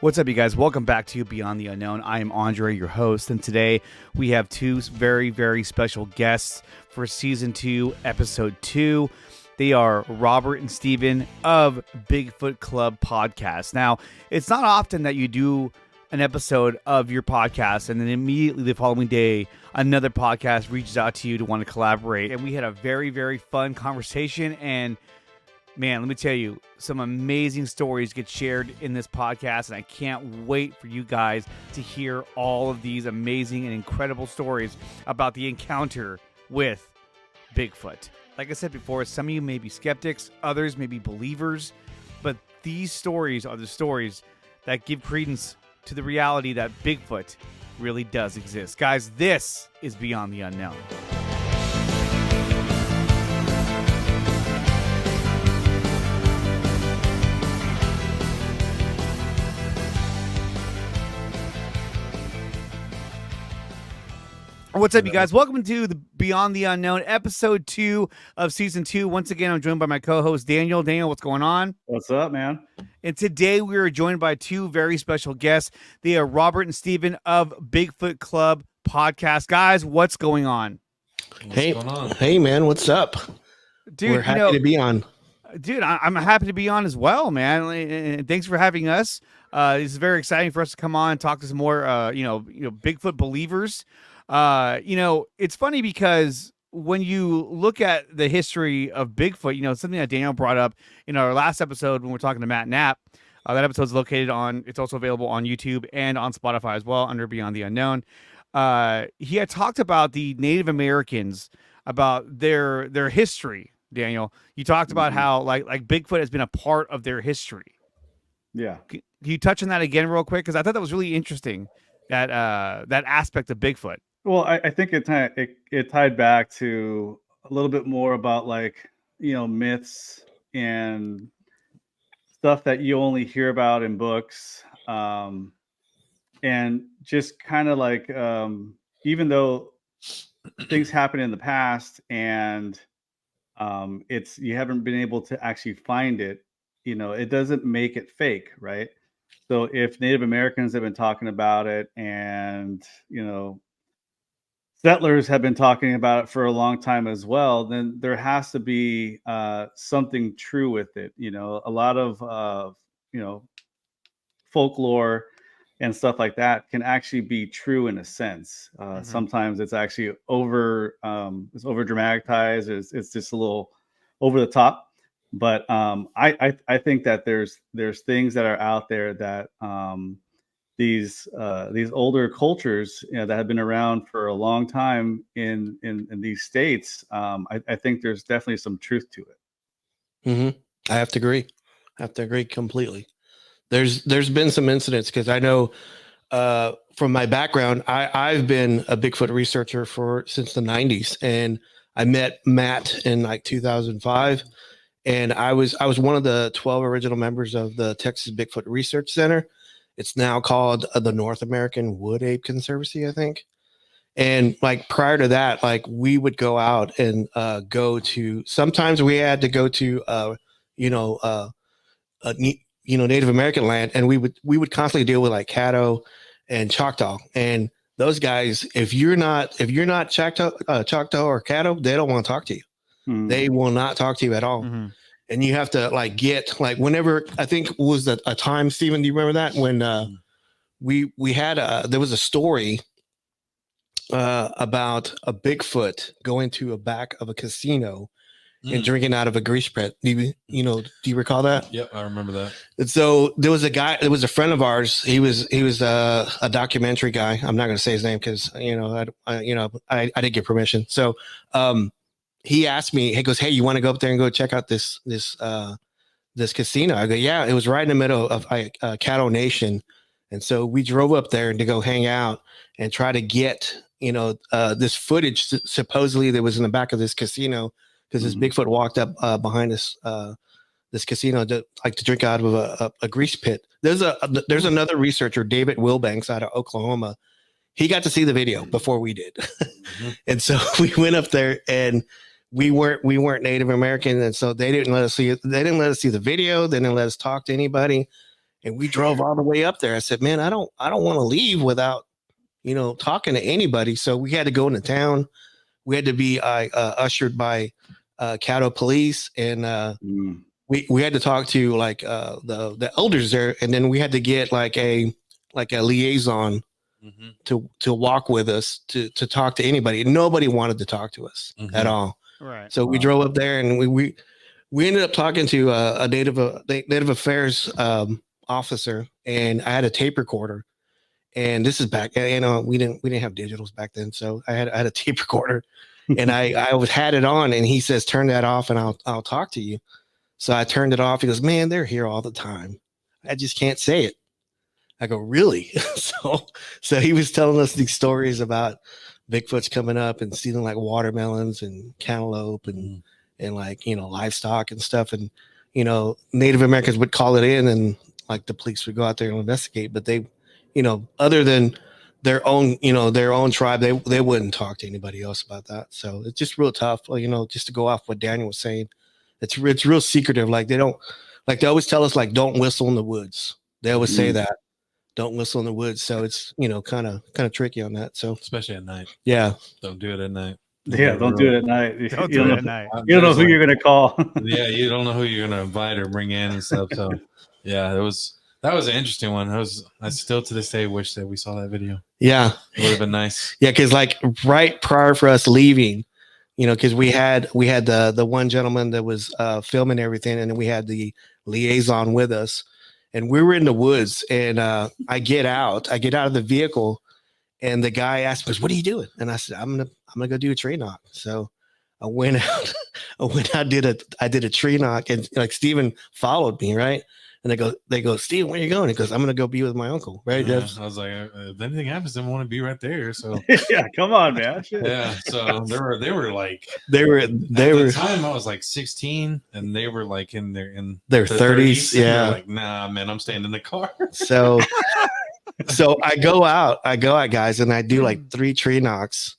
What's up, you guys? Welcome back to Beyond the Unknown. I am Andre, your host, and today we have two very, very special guests for Season 2, Episode 2. They are Robert and Steven of Bigfoot Club Podcast. Now, it's not often that you do an episode of your podcast and then immediately the following day, another podcast reaches out to you to want to collaborate. And we had a very, very fun conversation, and man, let me tell you, some amazing stories get shared in this podcast, and I can't wait for you guys to hear all of these amazing and incredible stories about the encounter with Bigfoot. Like I said before, some of you may be skeptics, others may be believers, but these stories are the stories that give credence to the reality that Bigfoot really does exist. Guys, this is Beyond the Unknown. What's up, you guys? Welcome to the Beyond the Unknown, Episode 2 of Season 2. Once again, I'm joined by my co-host, Daniel. Daniel, what's going on? What's up, man? And today we are joined by two very special guests. They are Robert and Steven of Bigfoot Club Podcast. Guys, what's going on? Hey, man, what's up? Dude, we're happy to be on. Dude, I'm happy to be on as well, man. And thanks for having us. It's very exciting for us to come on and talk to some more, Bigfoot believers. It's funny because when you look at the history of Bigfoot, something that Daniel brought up in our last episode when we're talking to Matt Knapp, that episode's it's also available on YouTube and on Spotify as well under Beyond the Unknown. He had talked about the Native Americans, about their history. Daniel, you talked about how like Bigfoot has been a part of their history. Yeah. Can you touch on that again real quick? Because I thought that was really interesting, that aspect of Bigfoot. Well, I think it tied back to a little bit more about myths and stuff that you only hear about in books, and just kind of even though things happen in the past and you haven't been able to actually find it, it doesn't make it fake, right? So if Native Americans have been talking about it and settlers have been talking about it for a long time as well, then there has to be something true with it. A lot of folklore and stuff like that can actually be true in a sense. Sometimes it's actually over dramatized. It's just a little over the top. But I think that there's things that are out there that these older cultures that have been around for a long time in these states, I think there's definitely some truth to it. Mm-hmm. I have to agree completely. There's been some incidents, because I know from my background, I've been a Bigfoot researcher since the 90s, and I met Matt in 2005, and I was one of the 12 original members of the Texas Bigfoot Research Center. It's now called the North American Wood Ape Conservancy, I think. And prior to that, we would go out and sometimes we had to go to Native American land, and we would constantly deal with Caddo and Choctaw. And those guys, if you're not Choctaw or Caddo, they don't want to talk to you. Mm-hmm. They will not talk to you at all. Mm-hmm. And you have to get whenever, I think was a time, Steven, do you remember that when we had there was a story about a Bigfoot going to a back of a casino and drinking out of a grease pit. Do you recall that? Yep, I remember that. And so there was a friend of ours. He was a documentary guy. I'm not going to say his name because I didn't get permission. So he asked me, he goes, "Hey, you want to go up there and go check out this casino?" I go, "Yeah." It was right in the middle of Caddo Nation, and so we drove up there to go hang out and try to get this footage supposedly that was in the back of this casino, because this Bigfoot walked up behind this casino to drink out of a grease pit. There's another researcher, David Wilbanks, out of Oklahoma. He got to see the video before we did, and so we went up there, and we weren't Native American, and so they didn't let us see it. They didn't let us see the video. They didn't let us talk to anybody. And we drove all the way up there. I said, man, I don't want to leave without, talking to anybody. So we had to go into town. We had to be ushered by Caddo police, and we had to talk to like the elders there, and then we had to get like a liaison to walk with us to talk to anybody. Nobody wanted to talk to us at all. Right. So we drove up there, and we ended up talking to a native affairs officer, and I had a tape recorder. And this is back, we didn't have digitals back then, so I had a tape recorder, and I had it on, and he says, turn that off, and I'll talk to you. So I turned it off. He goes, man, they're here all the time. I just can't say it. I go, really? So he was telling us these stories about Bigfoot's coming up and stealing like watermelons and cantaloupe and like, livestock and stuff. And, Native Americans would call it in, and like the police would go out there and investigate, but they, other than their own tribe, they wouldn't talk to anybody else about that. So it's just real tough, just to go off what Daniel was saying. It's real secretive. Like they always tell us, like, don't whistle in the woods. They always say that, don't whistle in the woods. So it's, kind of tricky on that. So especially at night. Yeah. Don't do it at night. Yeah, don't do it at night. Don't do it at night. You don't know who you're going to call. Yeah, you don't know who you're going to invite or bring in and stuff. So, yeah, that was an interesting one. I still to this day wish that we saw that video. Yeah, it would have been nice. Yeah, because like right prior for us leaving, because we had the one gentleman that was filming everything, and then we had the liaison with us, and we were in the woods, and I get out of the vehicle, and the guy asked me, "What are you doing?" And I said, "I'm gonna go do a tree knock." So I went out. I did a tree knock, and like Steven followed me, right? And they go, Steven, where are you going? He goes, I'm gonna go be with my uncle, right? Yeah, I was like, if anything happens, I want to be right there. So yeah, come on, man. Yeah. So they were at the time I was like 16, and they were like in their 30s. Yeah. Like, nah, man, I'm staying in the car. So I go out, guys, and I do like 3 tree knocks,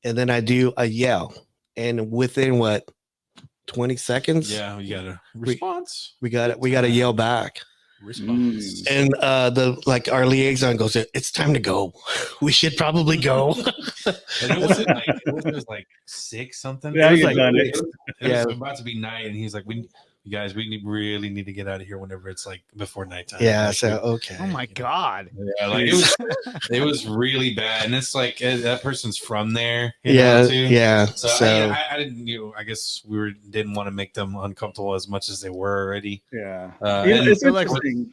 and then I do a yell, and within 20 seconds. Yeah, you got a response. We got to yell back. Response. And our liaison goes, it's time to go. We should probably go. And it was like 6 something. Yeah, it was about to be night, and he's like, you guys, really need to get out of here whenever it's like before nighttime. Yeah. Like, so okay. Oh my God. Yeah, like it was really bad, and it's like that person's from there. Yeah. So I didn't. I guess we didn't want to make them uncomfortable as much as they were already. Yeah. It's interesting.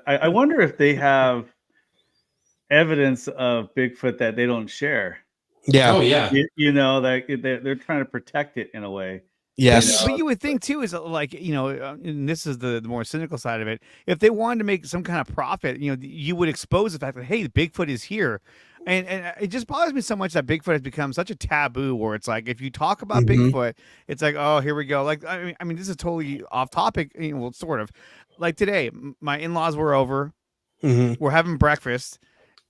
I wonder if they have evidence of Bigfoot that they don't share. Yeah. Oh yeah. They're trying to protect it in a way. Yes. But you would think too is like, and this is the more cynical side of it. If they wanted to make some kind of profit, you would expose the fact that, hey, Bigfoot is here. And it just bothers me so much that Bigfoot has become such a taboo, where it's like, if you talk about Bigfoot, it's like, oh, here we go. Like, I mean, this is totally off topic. Well, sort of. Like today, my in-laws were over. We're having breakfast,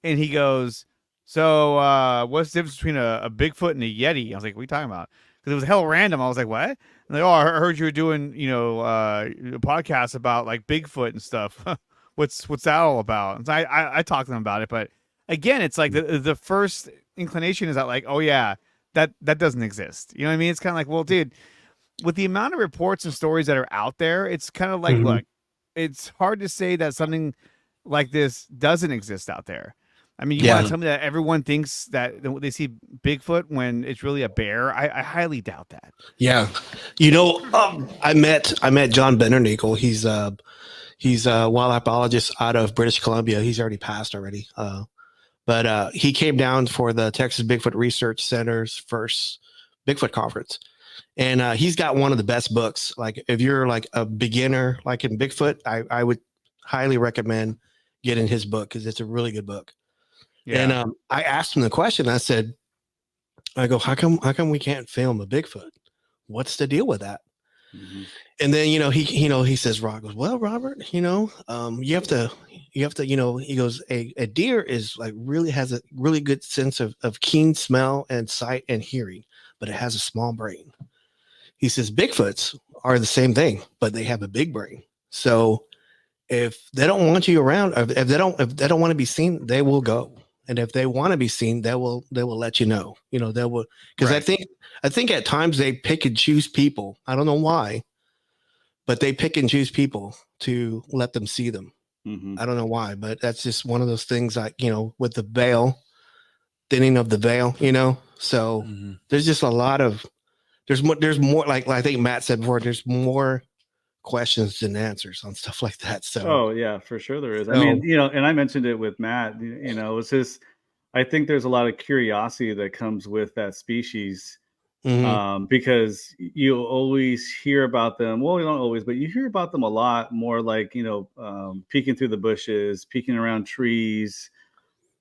and he goes, so what's the difference between a Bigfoot and a Yeti? I was like, what are you talking about? Because it was hell random. I was like, what? And like, oh, I heard you were doing, a podcast about like Bigfoot and stuff. What's that all about? And so I talked to them about it, but again, it's like the first inclination is that like, oh yeah, that doesn't exist. You know what I mean? It's kind of like, well, dude, with the amount of reports and stories that are out there, it's kind of like, look, it's hard to say that something like this doesn't exist out there. I mean, you want to tell me that everyone thinks that they see Bigfoot when it's really a bear? I highly doubt that. Yeah. I met John Bennernickel. He's a wildlife biologist out of British Columbia. He's already passed already. But he came down for the Texas Bigfoot Research Center's first Bigfoot conference. And he's got one of the best books. Like if you're like a beginner, like in Bigfoot, I would highly recommend getting his book, because it's a really good book. Yeah. And I asked him the question. I said, how come we can't film a Bigfoot? What's the deal with that? And then, he says, Rob goes, well, Robert, you have to, he goes, a deer is like really has a really good sense of keen smell and sight and hearing, but it has a small brain. He says, Bigfoots are the same thing, but they have a big brain. So if they don't want you around, if they don't want to be seen, they will go. And if they want to be seen, they will let you know. You know, they will, because Right. I think at times they pick and choose people. I don't know why, but they pick and choose people to let them see them. Mhm. I don't know why, but that's just one of those things, like, you know, with the veil, thinning of the veil, you know. So Mm-hmm. there's just a lot of there's more like I think Matt said before, there's more questions than answers on stuff like that. So Oh yeah, for sure there is. I so mean, and I mentioned it with Matt. It's just I think there's a lot of curiosity that comes with that species, mhm. because you always hear about them. Well, you don't always, but you hear about them a lot more, like peeking through the bushes, peeking around trees,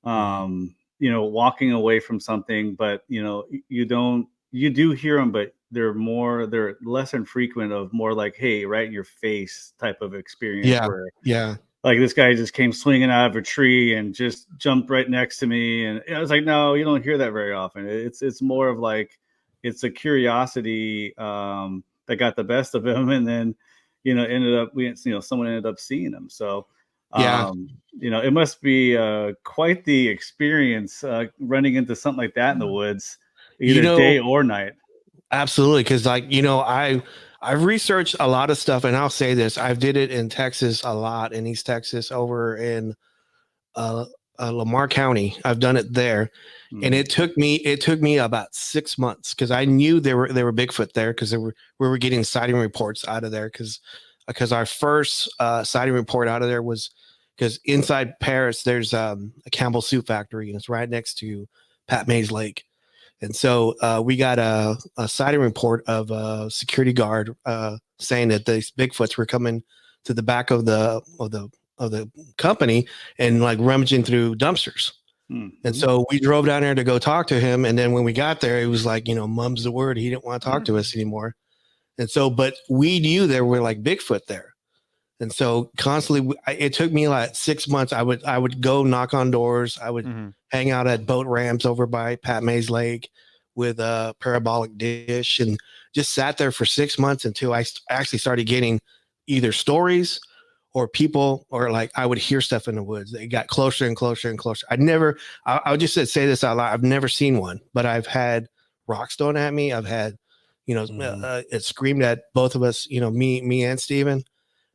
walking away from something. But you do hear them, but they're less infrequent, of more like, hey, right in your face type of experience, Yeah, where yeah, like this guy just came swinging out of a tree and just jumped right next to me. And I was like, no, you don't hear that very often. It's more of like, it's a curiosity, that got the best of him. And then, someone ended up seeing him. So, yeah. it must be quite the experience, running into something like that in the woods, You either know, day or night. absolutely, because, like, you know, I've researched a lot of stuff, and I'll say this: I've did it in Texas a lot, in East Texas, over in uh, Lamar County. I've done it there, and Mm. it took me about 6 months, because I knew there were Bigfoot there, because we were getting sighting reports out of there, because our first sighting report out of there was because inside Paris there's a Campbell Soup factory, and it's right next to Pat Mays Lake. And so we got a sighting report of a security guard saying that these Bigfoots were coming to the back of the company and like rummaging through dumpsters. And Mhm. so we drove down there to go talk to him. And then when we got there, it was like, you know, mum's the word. He didn't want to talk to us anymore. And so, but we knew there were like Bigfoot there. And so constantly, it took me like 6 months. I would go knock on doors. I would Mm-hmm. hang out at boat ramps over by Pat Mays Lake with a parabolic dish, and just sat there for 6 months until I actually started getting either stories or people, or like I would hear stuff in the woods. It got closer and closer and closer. I'll just say this out loud. I've never seen one, but I've had rocks thrown at me. I've had, it screamed at both of us, me and Steven.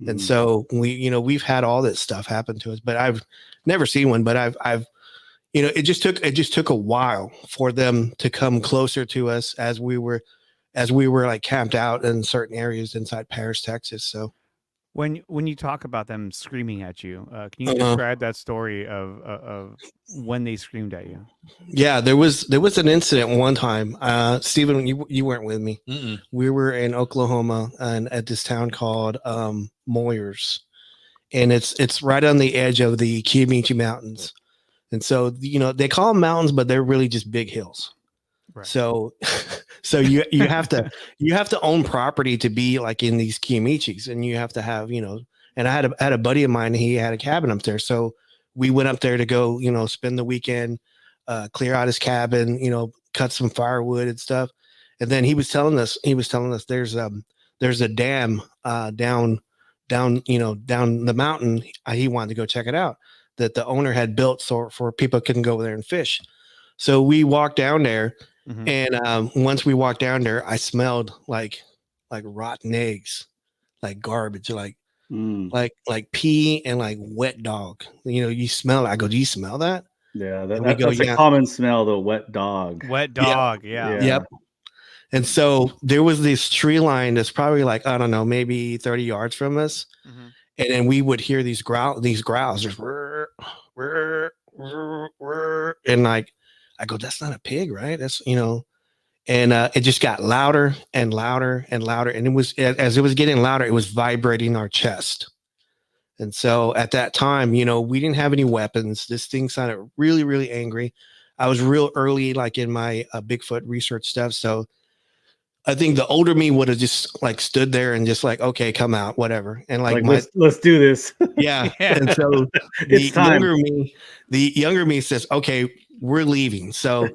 And Mhm. so we've had all this stuff happen to us, but I've never seen one. But I've, it just took a while for them to come closer to us as we were like camped out in certain areas inside Paris, Texas. So, When you talk about them screaming at you, can you uh, describe that story of when they screamed at you? yeah, there was an incident one time. Stephen, you weren't with me. Mm-mm. We were in Oklahoma and at this town called Moyers, and it's right on the edge of the Kiamichi Mountains. And so, they call them mountains, but they're really just big hills. Right. So, so you have to own property to be like in these Kiamichis, and you have to have, and I had a buddy of mine, he had a cabin up there. So we went up there to go, spend the weekend, clear out his cabin, cut some firewood and stuff. And then he was telling us there's a dam down the mountain. He wanted to go check it out, that the owner had built so for people couldn't go there and fish. So we walked down there, Mm-hmm. and once we walked down there, I smelled like rotten eggs, like garbage, Mm. like pee and like wet dog. You smell it. I go, do you smell that? Yeah, And we go, that's a yeah, common smell, the wet dog. Wet yep, dog. Yeah. Yeah. yep. And so there was this tree line that's probably like, I don't know, maybe 30 yards from us. Mm-hmm. And then we would hear these growls, just whir, whir, whir, whir. And like, I go, that's not a pig, right? That's, and it just got louder and louder and louder. And as it was getting louder, it was vibrating our chest. And so at that time, we didn't have any weapons. This thing sounded really, really angry. I was real early, like in my Bigfoot research stuff. So I think the older me would have just like stood there and just like, okay, come out, whatever. And like Like, let's do this. yeah. Yeah. And so It's time. the younger me says, okay, we're leaving. So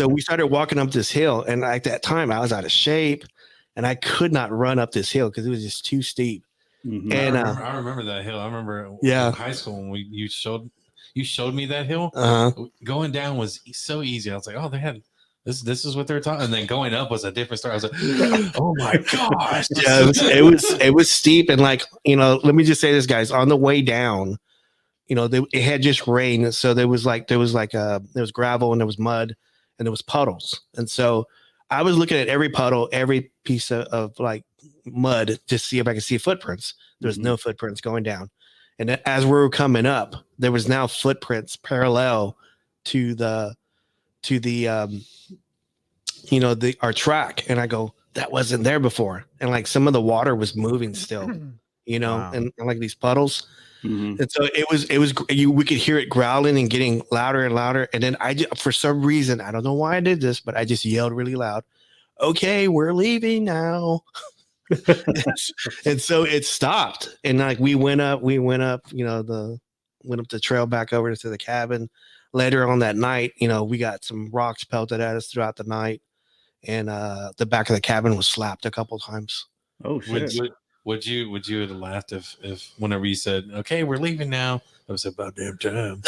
we started walking up this hill. And at that time I was out of shape and I could not run up this hill because it was just too steep. Mhm. And I remember that hill. I remember Yeah. in high school when you showed me that hill. Going down was so easy. I was like, oh, they had this is what they're talking. And then going up was a different story. I was like, oh my gosh. Yeah, it was steep, and like, you know, let me just say this, guys. On the way down, you know, it had just rained, so there was gravel and there was mud and there was puddles, and so I was looking at every puddle, every piece of like mud to see if I could see footprints. There was no footprints going down, and as we were coming up, there was now footprints parallel to the you know, our track, and I go, that wasn't there before, and like some of the water was moving still, you know. Wow. and like these puddles. Mhm. And so we could hear it growling and getting louder and louder. And then for some reason, I don't know why I did this, but I just yelled really loud, okay, we're leaving now. And so it stopped. And like we went up, you know, went up the trail back over to the cabin. Later on that night, you know, we got some rocks pelted at us throughout the night. And the back of the cabin was slapped a couple times. Oh shit. Would you have laughed if whenever you said, okay, we're leaving now, it was about damn time.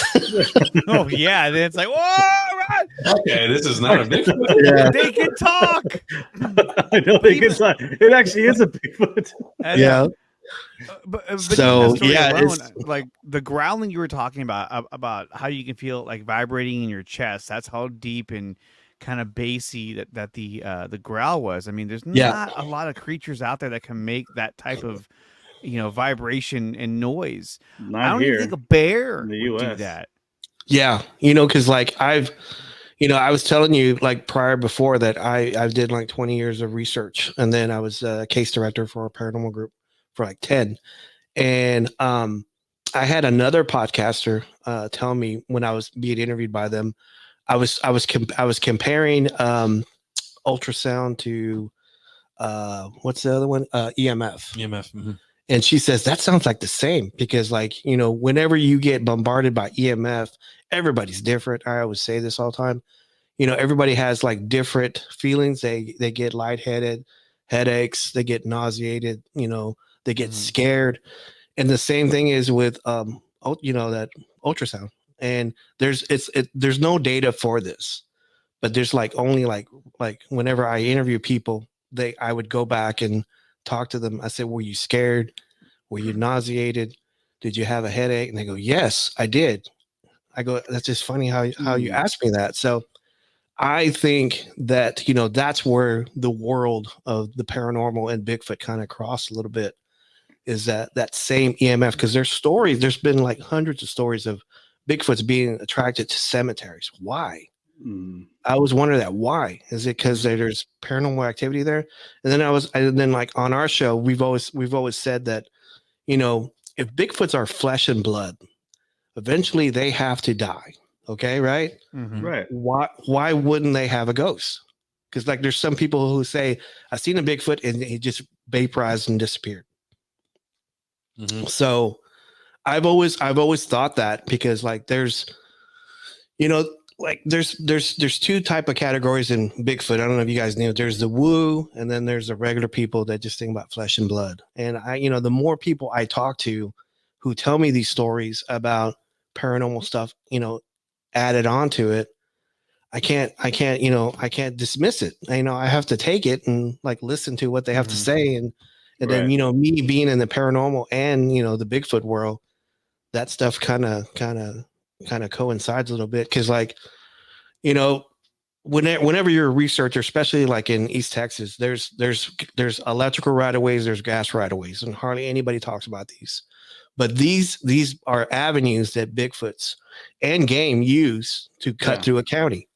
Oh yeah, then it's like, whoa, run! Okay, this is not a Bigfoot. Yeah. They can talk. I don't think it's not. It actually is a Bigfoot. Yeah. But So, even that story yeah, alone, like the growling you were talking about how you can feel like vibrating in your chest. That's how deep and kind of bassy that the growl was. I mean, there's not a lot of creatures out there that can make that type of, you know, vibration and noise. I don't even think a bear in would the do US. that. Yeah, you know, because like I was telling you like prior before that I did like 20 years of research, and then I was a case director for a paranormal group for like 10. And I had another podcaster tell me when I was being interviewed by them, I was comparing ultrasound to what's the other one? EMF. EMF. Mm-hmm. And she says that sounds like the same, because like, you know, whenever you get bombarded by EMF, everybody's different. I always say this all the time. You know, everybody has like different feelings. They get lightheaded, headaches, they get nauseated, you know, they get scared. And the same thing is with you know, that ultrasound. And there's no data for this, but there's like only like whenever I interview people, I would go back and talk to them. I said, were you scared? Were you nauseated? Did you have a headache? And they go, yes, I did. I go, that's just funny how you asked me that. So I think that, you know, that's where the world of the paranormal and Bigfoot kind of cross a little bit, is that same EMF. Because there's been like hundreds of stories of Bigfoots being attracted to cemeteries. Why? I always wonder that. Why? Is it because there's paranormal activity there? And then like on our show, we've always said that, you know, if Bigfoots are flesh and blood, eventually they have to die. Okay, right? Right. Why wouldn't they have a ghost? Because like there's some people who say, I've seen a Bigfoot and he just vaporized and disappeared. So I've always thought that, because like there's, you know, like there's two type of categories in Bigfoot. I don't know if you guys knew. There's the woo, and then there's the regular people that just think about flesh and blood. And I, you know, the more people I talk to who tell me these stories about paranormal stuff, you know, added onto it, I can't dismiss it. You know, I have to take it and like listen to what they have to say. And then, you know, me being in the paranormal and, you know, the Bigfoot world, that stuff kind of coincides a little bit. Cause like, you know, whenever you're a researcher, especially like in East Texas, there's electrical right of ways, there's gas right of ways, and hardly anybody talks about these. But these are avenues that Bigfoots and game use to cut through a county.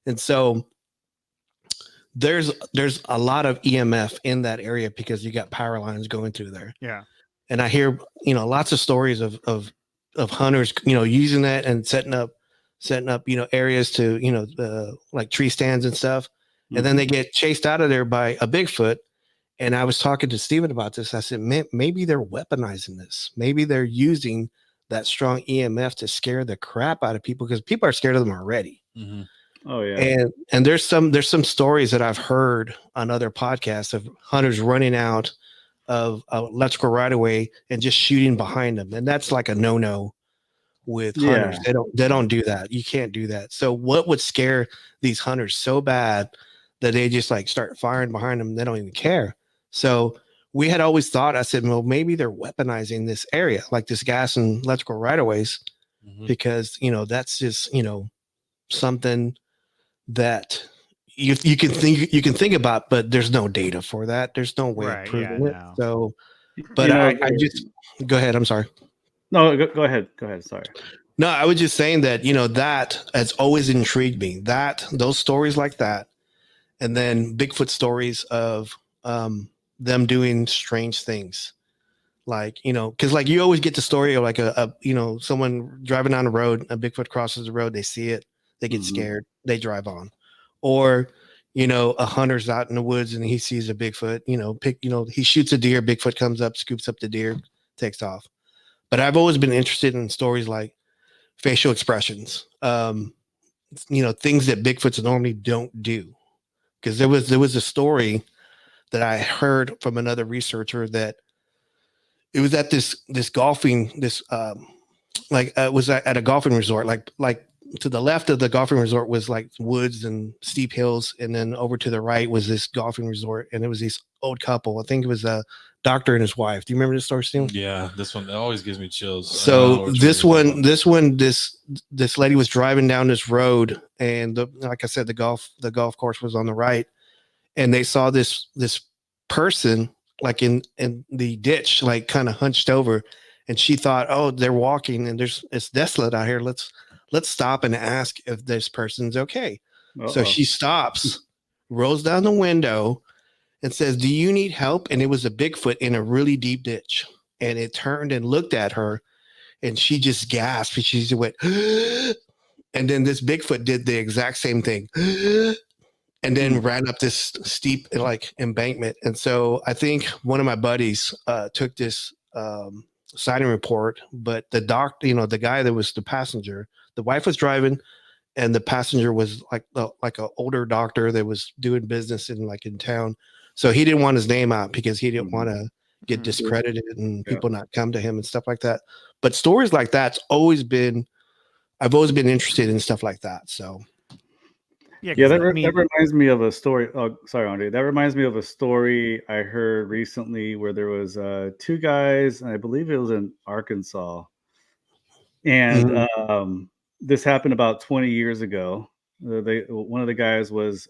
And so there's a lot of EMF in that area because you got power lines going through there. Yeah. And I hear, you know, lots of stories of hunters, you know, using that and setting up, you know, areas to, you know, like tree stands and stuff. And then they get chased out of there by a Bigfoot. And I was talking to Steven about this. I said, maybe they're weaponizing this. Maybe they're using that strong EMF to scare the crap out of people, because people are scared of them already. Oh yeah. And there's some stories that I've heard on other podcasts of hunters running out of electrical right of way and just shooting behind them, and that's like a no with hunters. They don't do that. You can't do that. So what would scare these hunters so bad that they just like start firing behind them? They don't even care. So we had always thought, I said, well, maybe they're weaponizing this area, like this gas and electrical right of ways, because that's just something that you can think about, but there's no data for that. There's no way of proving it. No. So, but I just go ahead. I'm sorry. No, go ahead. Go ahead. Sorry. No, I was just saying that, that has always intrigued me, that those stories like that. And then Bigfoot stories of them doing strange things. Like, because like you always get the story of like a someone driving down the road, a Bigfoot crosses the road, they see it, they get scared, they drive on. Or, a hunter's out in the woods and he sees a Bigfoot, he shoots a deer, Bigfoot comes up, scoops up the deer, takes off. But I've always been interested in stories like facial expressions, things that Bigfoots normally don't do. Because there was a story that I heard from another researcher that it was at this golfing, it was at a golfing resort, like to the left of the golfing resort was like woods and steep hills, and then over to the right was this golfing resort, and it was this old couple. I think it was a doctor and his wife. Do you remember this story, Steve? Yeah, this one always gives me chills. So this lady was driving down this road, and like I said, the golf course was on the right, and they saw this person like in the ditch, like kind of hunched over, and she thought, oh, they're walking, and it's desolate out here. Let's stop and ask if this person's okay. Uh-oh. So she stops, rolls down the window, and says, do you need help? And it was a Bigfoot in a really deep ditch. And it turned and looked at her, and she just gasped. And she just went, and then this Bigfoot did the exact same thing, and then ran up this steep like embankment. And so I think one of my buddies took this sighting report, but the doctor, the guy that was the passenger, the wife was driving, and the passenger was like an older doctor that was doing business in town. So he didn't want his name out because he didn't want to get discredited and people not come to him and stuff like that. But stories like that's I've always been interested in stuff like that. So that reminds me of a story. Oh, sorry, Andre. That reminds me of a story I heard recently where there was two guys, and I believe it was in Arkansas, and this happened about 20 years ago. One of the guys was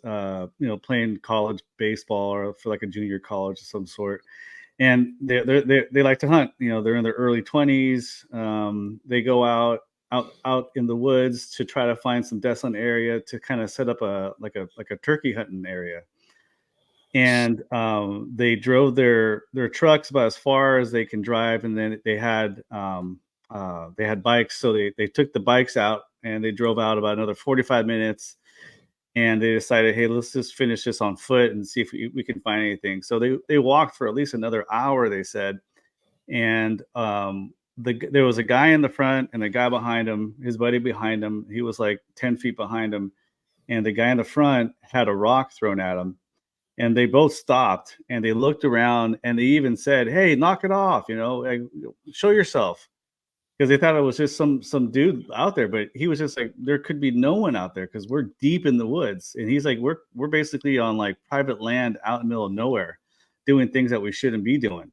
playing college baseball or for like a junior college of some sort, and they like to hunt. They're in their early 20s. They go out in the woods to try to find some desolate area to kind of set up a turkey hunting area. And they drove their trucks about as far as they can drive, and then they had bikes, so they took the bikes out and they drove out about another 45 minutes, and they decided, hey, let's just finish this on foot and see if we can find anything. So they walked for at least another hour, they said, and there was a guy in the front and a guy behind him, his buddy behind him. He was like 10 feet behind him. And the guy in the front had a rock thrown at him. And they both stopped and they looked around, and they even said, hey, knock it off, show yourself. Because they thought it was just some dude out there. But he was just like, there could be no one out there because we're deep in the woods. And he's like, we're basically on like private land out in the middle of nowhere doing things that we shouldn't be doing.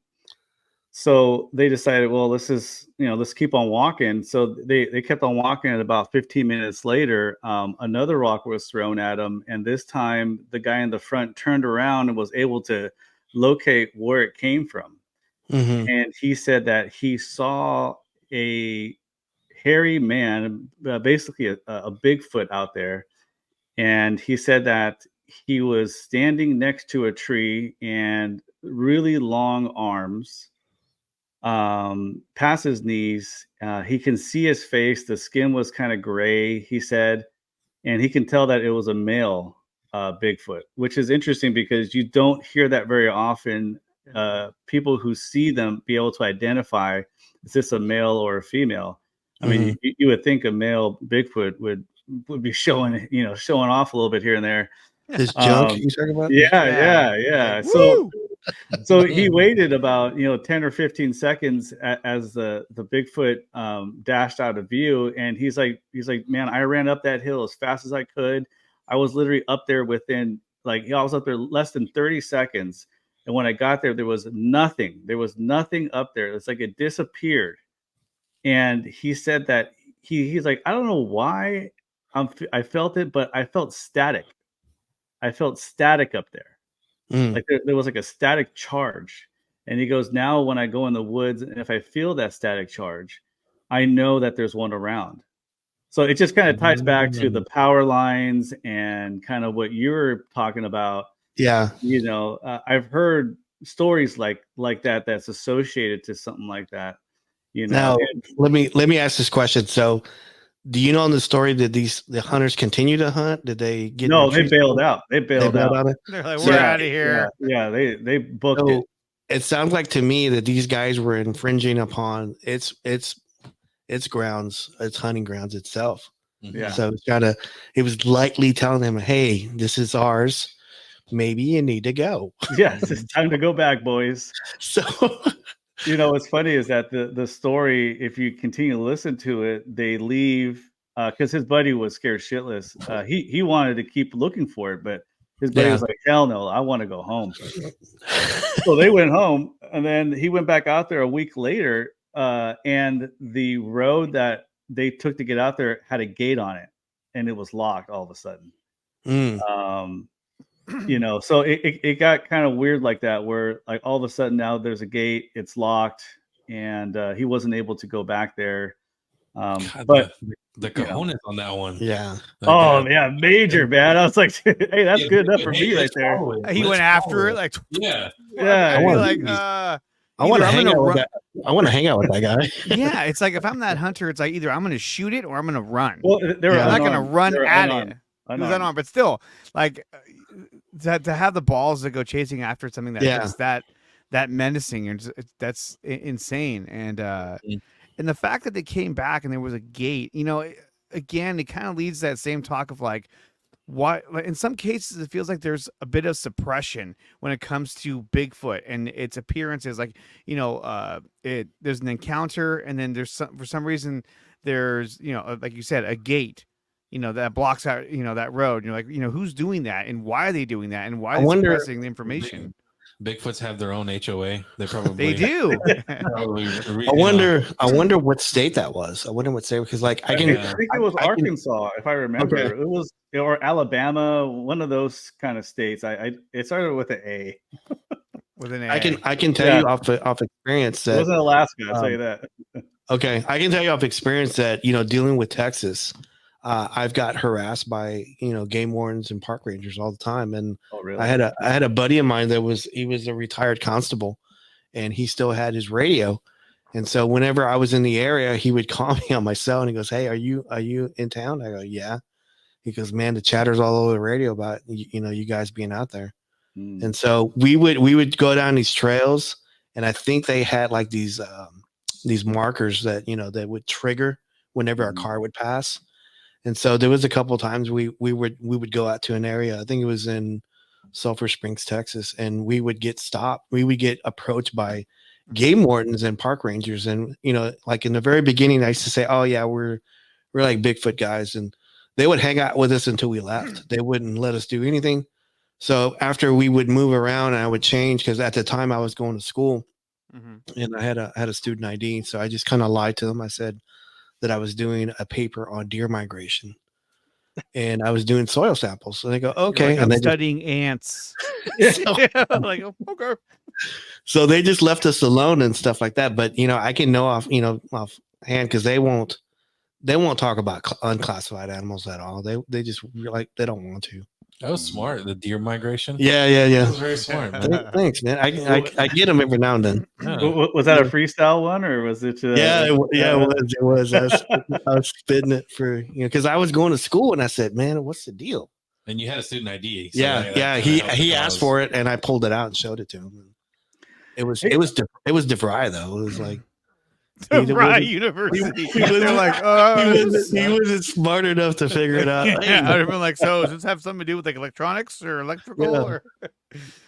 So they decided, well, let's keep on walking. So they kept on walking, and about 15 minutes later, another rock was thrown at them. And this time the guy in the front turned around and was able to locate where it came from. Mm-hmm. And he said that he saw a hairy man, basically a Bigfoot out there. And he said that he was standing next to a tree and really long arms. Past his knees, he can see his face. The skin was kind of gray, he said, and he can tell that it was a male Bigfoot, which is interesting because you don't hear that very often. People who see them be able to identify, is this a male or a female? I mean, you would think a male Bigfoot would be showing off a little bit here and there. This junk you talking about? Yeah. So So he waited about 10 or 15 seconds as the Bigfoot dashed out of view, and he's like, man, I ran up that hill as fast as I could. I was literally up there within I was up there less than 30 seconds, and when I got there, there was nothing. There was nothing up there. It's like it disappeared. And he said that he's like, I don't know why I felt it, but I felt static. I felt static up there. Like there was like a static charge. And he goes, now when I go in the woods and if I feel that static charge, I know that there's one around. So it just kind of ties back to the power lines and kind of what you're talking about. Yeah. I've heard stories like that that's associated to something like that. Now, let me ask this question. So, do you know in the story, did the hunters continue to hunt? Did they get? No, they bailed out. They bailed out. On it? They're like, we're out of here. Yeah, they booked it. It sounds like to me that these guys were infringing upon its grounds, its hunting grounds itself. Yeah. So it was likely telling them, hey, this is ours. Maybe you need to go. Yes, it's time to go back, boys. So what's funny is that the story, if you continue to listen to it, they leave because his buddy was scared shitless. He wanted to keep looking for it, but his buddy was like, hell no, I want to go home. So they went home, and then he went back out there a week later, and the road that they took to get out there had a gate on it, and it was locked all of a sudden. So it got kind of weird like that, where like all of a sudden now there's a gate, it's locked, and he wasn't able to go back there. But the cojones on that one. Yeah. Major, man. I was like, hey, that's good enough for me right there. He went after it, like, yeah. I want to hang out with that guy. Yeah, it's like if I'm that hunter, it's like either I'm going to shoot it or I'm going to run. Well, I'm not going to run at it. Unarmed, but still, like to have the balls to go chasing after something that that menacing, and that's insane. And and the fact that they came back and there was a gate, again, it kind of leads to that same talk of like, why? In some cases, it feels like there's a bit of suppression when it comes to Bigfoot and its appearances. Like, there's an encounter, and then for some reason there's like you said, a gate. That blocks out, that road. And you're like, who's doing that, and why are they doing that, and why are they suppressing the information? Bigfoots have their own HOA. They do. I wonder what state that was. I wonder what state, because like I think it was Arkansas, if I remember. Okay. It was, or Alabama, one of those kind of states. It started with an A. With an A. I can tell you off experience that it wasn't Alaska. I'll tell you that. Okay, I can tell you off experience that dealing with Texas. I've got harassed by game wardens and park rangers all the time, and really? I had a buddy of mine he was a retired constable, and he still had his radio, and so whenever I was in the area, he would call me on my cell, and he goes, "Hey, are you in town?" I go, "Yeah." He goes, "Man, the chatter's all over the radio about you guys being out there," and so we would go down these trails, and I think they had like these markers that that would trigger whenever our car would pass. And so there was a couple of times we would go out to an area. I think it was in Sulphur Springs, Texas, and we would get stopped. We would get approached by game wardens and park rangers. And like in the very beginning, I used to say, "Oh yeah, we're like Bigfoot guys," and they would hang out with us until we left. They wouldn't let us do anything. So after we would move around, and I would change, because at the time I was going to school, and I had a student ID. So I just kind of lied to them. I said that I was doing a paper on deer migration, and I was doing soil samples. So they go, okay. Like, and I'm studying ants. I'm like, oh, okay. So they just left us alone and stuff like that. But, I can know offhand, because they won't talk about unclassified animals at all. They just they don't want to. That was smart. The deer migration. Yeah. That was very smart, man. Thanks, man. I get them every now and then. Yeah. Was that a freestyle one, or was it? It was. I was spitting it for because I was going to school, and I said, "Man, what's the deal?" And you had a student ID. So He asked for it, and I pulled it out and showed it to him. It was DeVry though. It was like. DeVry University. He wasn't smart enough to figure it out. Yeah, I'd have been like, so does this have something to do with like electronics or electrical? Yeah. Or?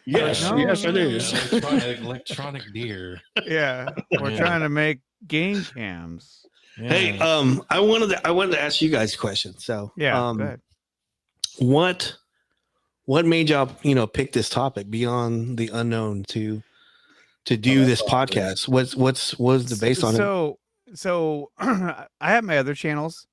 Yes, No, yes, I no, do. Electronic deer. Yeah, we're Yeah. trying to make game cams. Yeah. Hey, I wanted to ask you guys a question. So, Yeah, go ahead. what made y'all pick this topic beyond the unknown to Oh, do that's this awesome. podcast? What's the base on it? So I have my other channels,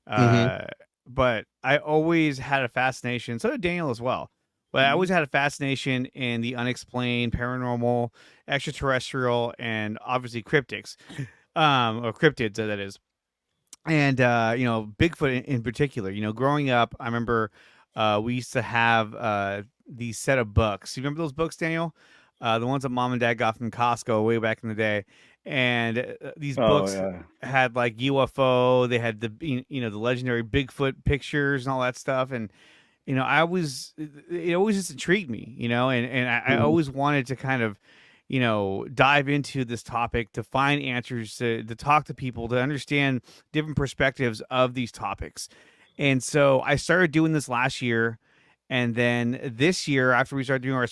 Mm-hmm. uh, but I always had a fascination. So did Daniel as well. But I always had a fascination in the unexplained, paranormal, extraterrestrial, and obviously cryptics, or cryptids that is. And Bigfoot in particular. Growing up, I remember we used to have these set of books. You remember those books, Daniel? The ones that mom and dad got from Costco way back in the day. And these Oh books yeah. had like UFO. They had the legendary Bigfoot pictures and all that stuff. And it always just intrigued me. I Mhm. always wanted to kind of dive into this topic to find answers, to talk to people, to understand different perspectives of these topics. And so I started doing this last year. And then this year, after we started doing our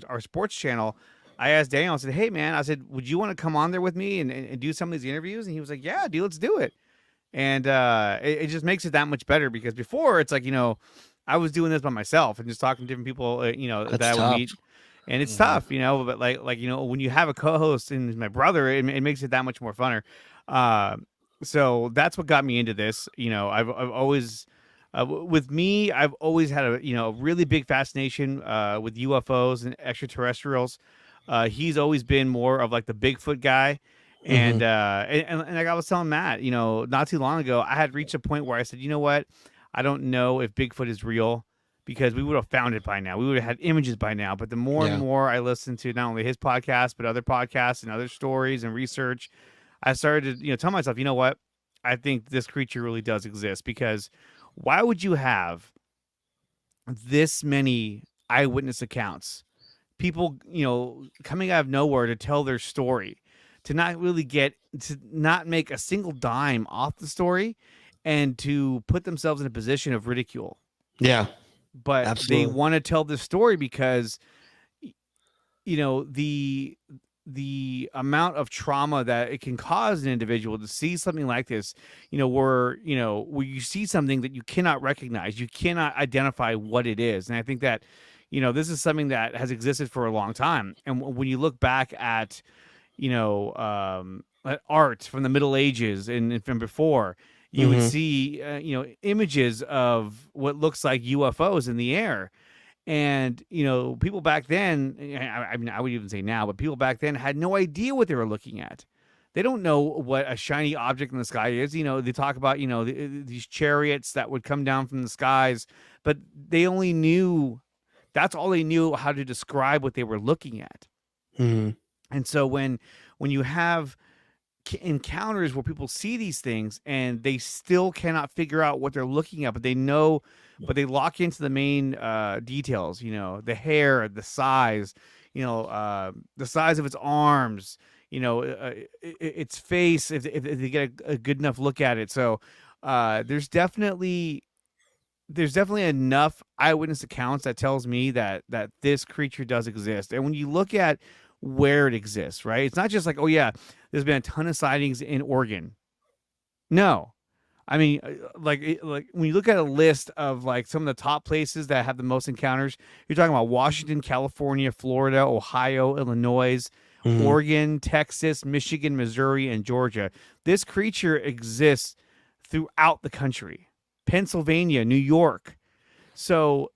our sports channel, I asked Daniel, I said, "Hey man," I said, "would you want to come on there with me and do some of these interviews?" And he was like, "Yeah, dude, let's do it." And it just makes it that much better because before it's like, I was doing this by myself and just talking to different people, that That's I would tough. meet. And it's Mhm. tough, but when you have a co-host and my brother, it makes it that much more funner. Uh, so that's what got me into this. I've always, with me, I've always had a really big fascination with UFOs and extraterrestrials. He's always been more of like the Bigfoot guy. Mm-hmm. And like I was telling Matt, not too long ago, I had reached a point where I said, you know what? I don't know if Bigfoot is real because we would have found it by now. We would have had images by now. But the more and Yeah. more I listened to not only his podcast, but other podcasts and other stories and research, I started to, tell myself, you know what? I think this creature really does exist because why would you have this many eyewitness accounts? People, coming out of nowhere to tell their story, to not make a single dime off the story and to put themselves in a position of ridicule. Yeah. But they Absolutely. want to tell the story because the amount of trauma that it can cause an individual to see something like this, where you see something that you cannot recognize, you cannot identify what it is. And I think that, this is something that has existed for a long time. And when you look back at, at art from the Middle Ages and from before, you would Mm-hmm. see, images of what looks like UFOs in the air. And people back then, I mean, I would even say now, but people back then had no idea what they were looking at. They don't know what a shiny object in the sky is. They talk about these chariots that would come down from the skies, but they only knew that's all they knew how to describe what they were looking at. Mm-hmm. And so when you have encounters where people see these things and they still cannot figure out what they're looking at, but they know, but they lock into the main details, the hair, the size, the size of its arms, its face, if they get a good enough look at it. So there's definitely enough eyewitness accounts that tells me that this creature does exist. And when you look at where it exists, right? It's not just like, oh yeah, there's been a ton of sightings in Oregon. No. I mean, like when you look at a list of like some of the top places that have the most encounters, you're talking about Washington, California, Florida, Ohio, Illinois, Mm-hmm. Oregon, Texas, Michigan, Missouri, and Georgia. This creature exists throughout the country. Pennsylvania, New York. So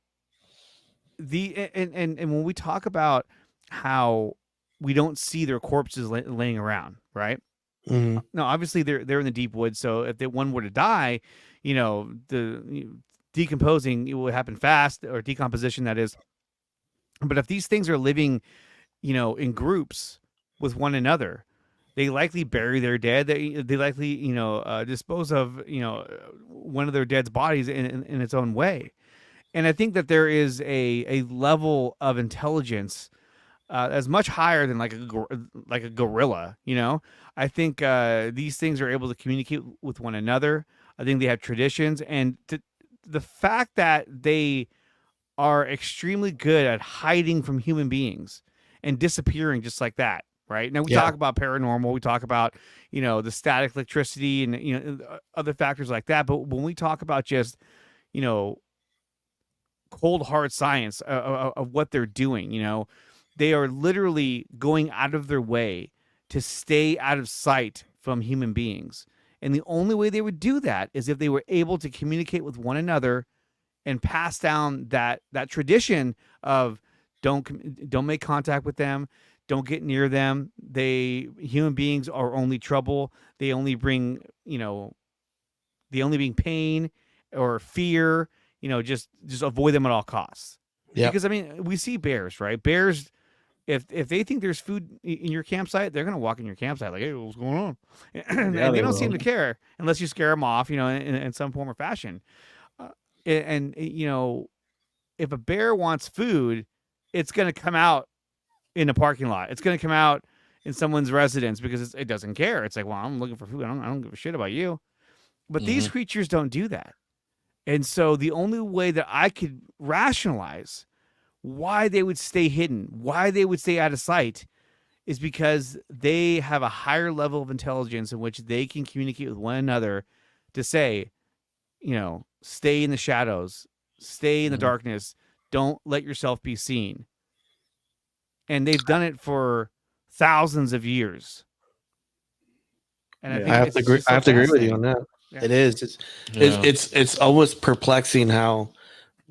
and when we talk about how we don't see their corpses laying around, right? Mm-hmm. No, obviously they're in the deep woods. So if one were to die, the decomposing, it would happen fast, or decomposition, that is. But if these things are living, in groups with one another, they likely bury their dead. They likely dispose of one of their dead's bodies in its own way. And I think that there is a level of intelligence as much higher than like a gorilla. I think these things are able to communicate with one another. I think they have traditions, and the fact that they are extremely good at hiding from human beings and disappearing just like that. Right now, we talk about paranormal. We talk about, the static electricity and, other factors like that. But when we talk about just, you know, cold hard science of what they're doing, they are literally going out of their way to stay out of sight from human beings. And the only way they would do that is if they were able to communicate with one another and pass down that tradition of don't make contact with them, don't get near them. Human beings are only trouble. They only bring, pain or fear. Just avoid them at all costs. Yeah. Because I mean, we see bears, right? Bears, if they think there's food in your campsite, they're gonna walk in your campsite like, "Hey, what's going on?" And Yeah, they they don't will. seem to care unless you scare them off, in some form or fashion. And if a bear wants food, it's going to come out in a parking lot. It's going to come out in someone's residence because it doesn't care. It's like, well, I'm looking for food. I don't give a shit about you. But these creatures don't do that. And so the only way that I could rationalize why they would stay hidden, why they would stay out of sight, is because they have a higher level of intelligence in which they can communicate with one another to say, stay in the shadows, stay in the darkness, don't let yourself be seen. And they've done it for thousands of years. And I think I have to agree. I have to agree with you on that. Yeah. It is. It's almost perplexing how,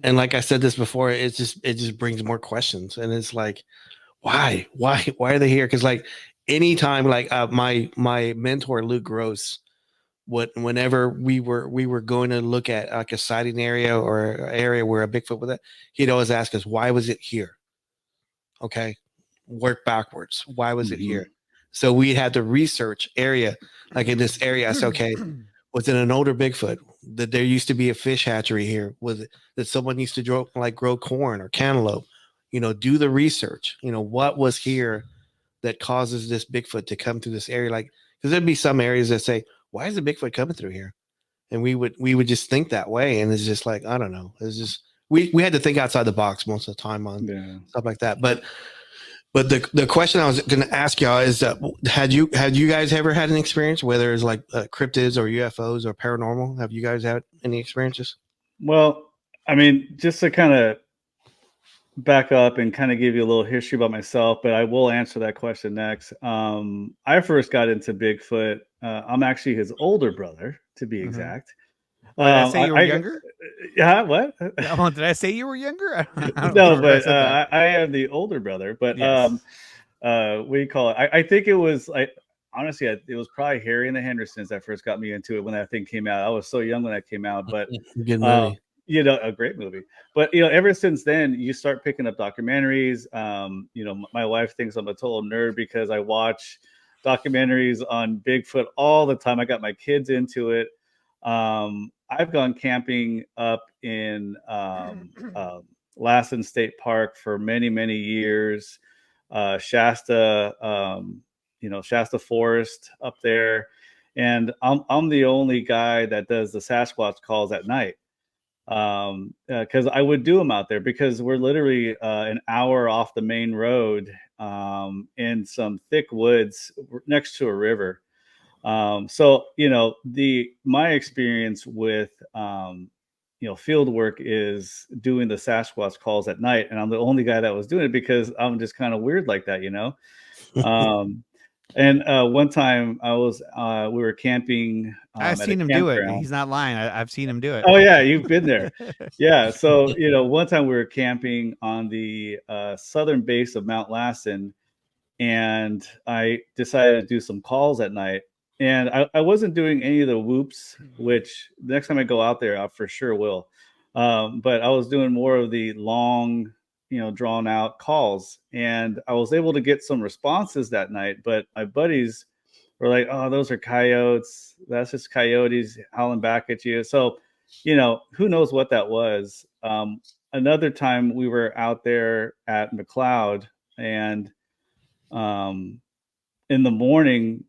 and like I said this before, it just brings more questions, and it's like, why are they here? Because like anytime, like my mentor Luke Gross, whenever we were going to look at like a sighting area or an area where a Bigfoot was at, he'd always ask us, why was it here? Okay, work backwards. Why was it here? So we had to research area, like in this area. I said, okay, was it an older Bigfoot? That there used to be a fish hatchery here? Was it that someone used to grow corn or cantaloupe? Do the research. What was here that causes this Bigfoot to come through this area? Like, because there'd be some areas that say, why is the Bigfoot coming through here? And we would just think that way, and it's just like, I don't know. It's just we had to think outside the box most of the time on stuff like that. But the question I was going to ask y'all is, had you guys ever had an experience, whether it's like cryptids or UFOs or paranormal? Have you guys had any experiences? Well, I mean, just to kind of back up and kind of give you a little history about myself, but I will answer that question next. I first got into Bigfoot. I'm actually his older brother, to be exact. Did I say you were younger? Yeah, what? Did I say you were younger? No, but I am the older brother. But yes. We call it. I think it was like, honestly, it was probably Harry and the Hendersons that first got me into it when that thing came out. I was so young when that came out, but good movie. A great movie. But ever since then, you start picking up documentaries. My wife thinks I'm a total nerd because I watch documentaries on Bigfoot all the time. I got my kids into it. I've gone camping up in Lassen State Park for many, many years. Shasta, Shasta Forest up there. And I'm the only guy that does the Sasquatch calls at night. Because I would do them out there because we're literally an hour off the main road in some thick woods next to a river. So my experience with field work is doing the Sasquatch calls at night, and I'm the only guy that was doing it because I'm just kind of weird like that, And one time we were camping. I've seen him do it. He's not lying. I've seen him do it. Oh yeah, you've been there. Yeah. So one time we were camping on the southern base of Mount Lassen, and I decided to do some calls at night. And I wasn't doing any of the whoops, which the next time I go out there, I for sure will. But I was doing more of the long, drawn out calls. And I was able to get some responses that night. But my buddies were like, oh, those are coyotes. That's just coyotes howling back at you. So, who knows what that was. Another time we were out there at McLeod, and in the morning,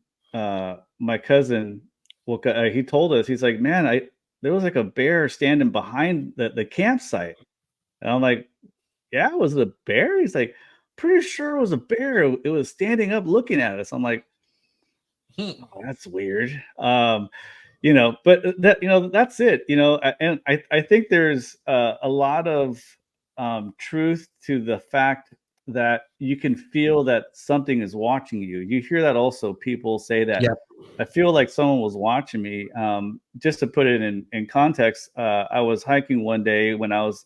my cousin he told us, he's like, man, there was like a bear standing behind the campsite. And I'm like, yeah, was it a bear? He's like, pretty sure it was a bear. It was standing up looking at us. I'm like, oh, that's weird. But that's it. And I think there's a lot of truth to the fact that you can feel that something is watching you. You hear that also. People say that. Yeah. I feel like someone was watching me. Just to put it in context, I was hiking one day when I was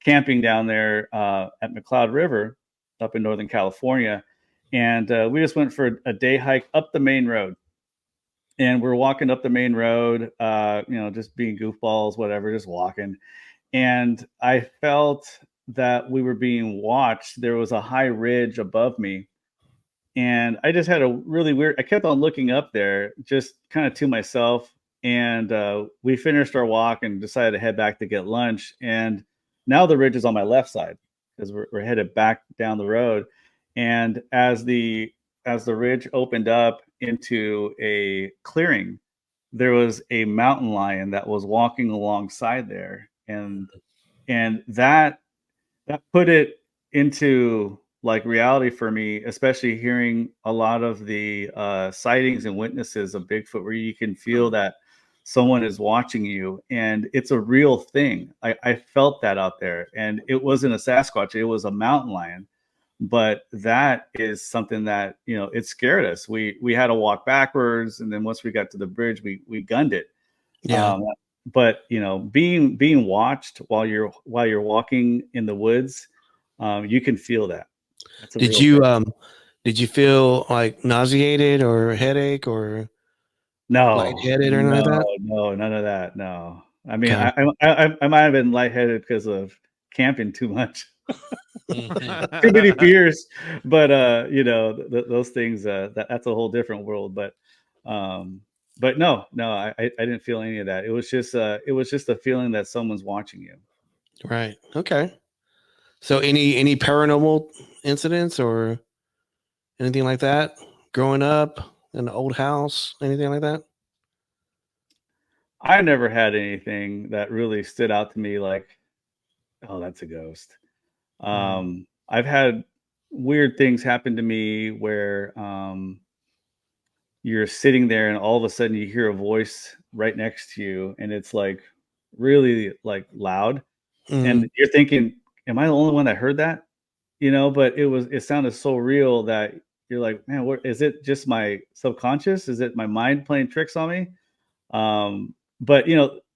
camping down there at McCloud River up in Northern California. And we just went for a day hike up the main road. And we're walking up the main road, just being goofballs, whatever, just walking. And I felt that we were being watched. There was a high ridge above me. And I just had a really weird, I kept on looking up there, just kind of to myself. And we finished our walk and decided to head back to get lunch. And now the ridge is on my left side because we're headed back down the road. And as the ridge opened up into a clearing, there was a mountain lion that was walking alongside there. And that put it into like reality for me, especially hearing a lot of the sightings and witnesses of Bigfoot, where you can feel that someone is watching you, and it's a real thing. I felt that out there, and it wasn't a Sasquatch; it was a mountain lion. But that is something that it scared us. We had to walk backwards, and then once we got to the bridge, we gunned it. Yeah. But being watched while you're walking in the woods, you can feel that. That's a Did real you thing. did you feel like nauseated or headache or No, lightheaded or anything like that? no, none of that. No, I mean, Okay. I might have been lightheaded because of camping too much, Mhm. too many beers, but those things. That's a whole different world. But no, I didn't feel any of that. It was just a feeling that someone's watching you. Right. Okay. So any paranormal incidents or anything like that growing up in an old house, anything like that? I never had anything that really stood out to me like, oh, that's a ghost. I've had weird things happen to me where you're sitting there and all of a sudden you hear a voice right next to you, and it's like really like loud, Mhm. and you're thinking, am I the only one that heard that? But it sounded so real that you're like, man, what is it? Just my subconscious? Is it my mind playing tricks on me? But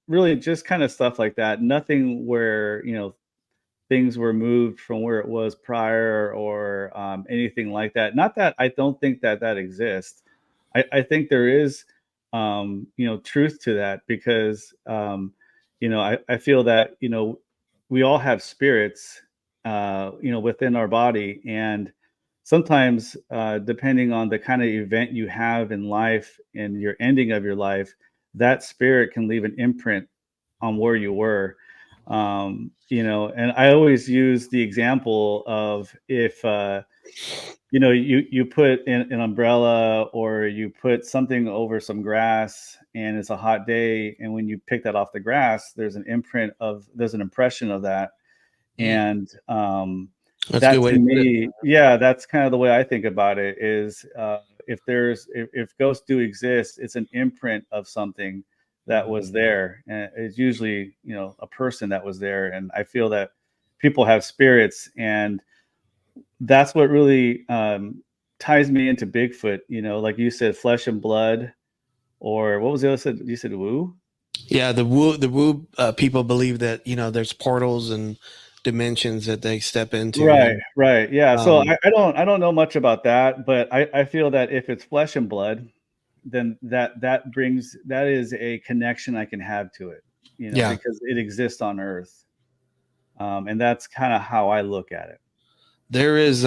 really just kind of stuff like that. Nothing where things were moved from where it was prior, or anything like that. Not that I don't think that exists. I think there is truth to that, because I feel that we all have spirits within our body, and sometimes depending on the kind of event you have in life and your ending of your life, that spirit can leave an imprint on where you were. And I always use the example of, if you put in an umbrella, or you put something over some grass and it's a hot day, and when you pick that off the grass, there's an impression of that. And That's a good that way to to put it. me, yeah, that's kind of the way I think about it, is if ghosts do exist, it's an imprint of something that was there, and it's usually a person that was there. And I feel that people have spirits, and that's what really ties me into Bigfoot. Like you said, flesh and blood, or what was the other said? You said woo. Yeah, the woo people believe that there's portals and dimensions that they step into, Right, and right, yeah. So um, I don't know much about that, but I feel that if it's flesh and blood, then that is a connection I can have to it, yeah, because it exists on Earth, and that's kind of how I look at it. there's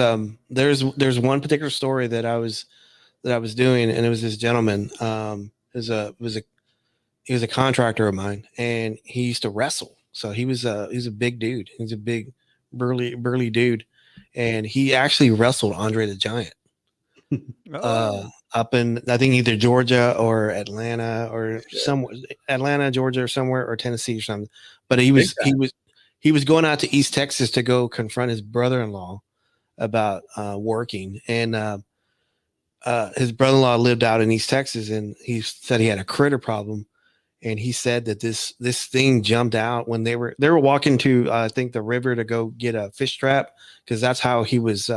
one particular story that I was doing, and it was this gentleman. He was a contractor of mine, and he used to wrestle. So he's a big dude. He's a big burly dude, and he actually wrestled Andre the Giant Oh, up in, I think, either Georgia or Atlanta or somewhere, Atlanta, Georgia, or somewhere, or Tennessee or something. But Big time. he was going out to East Texas to go confront his brother-in-law about working, and his brother-in-law lived out in East Texas, and he said he had a critter problem. And he said that this thing jumped out when they were walking to I think the river to go get a fish trap, because that's how he was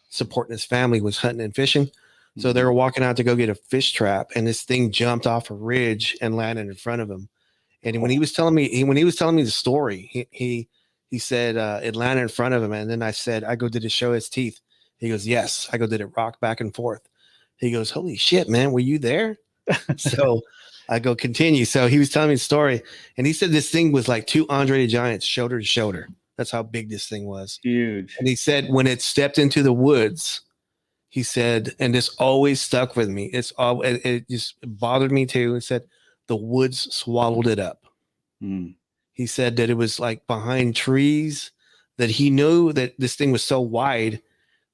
supporting his family, was hunting and fishing. So they were walking out to go get a fish trap, and this thing jumped off a ridge and landed in front of him. And when he was telling me the story, he said it landed in front of him. And then I said, I go, did it show his teeth? He goes, yes. I go, did it rock back and forth? He goes, holy shit, man, were you there? So I go, continue. So he was telling me the story, and he said this thing was like 2 Andre the Giants shoulder to shoulder. That's how big this thing was. Huge. And he said when it stepped into the woods, he said, and this always stuck with me. It just bothered me too. He said the woods swallowed it up. He said that it was like behind trees, that he knew that this thing was so wide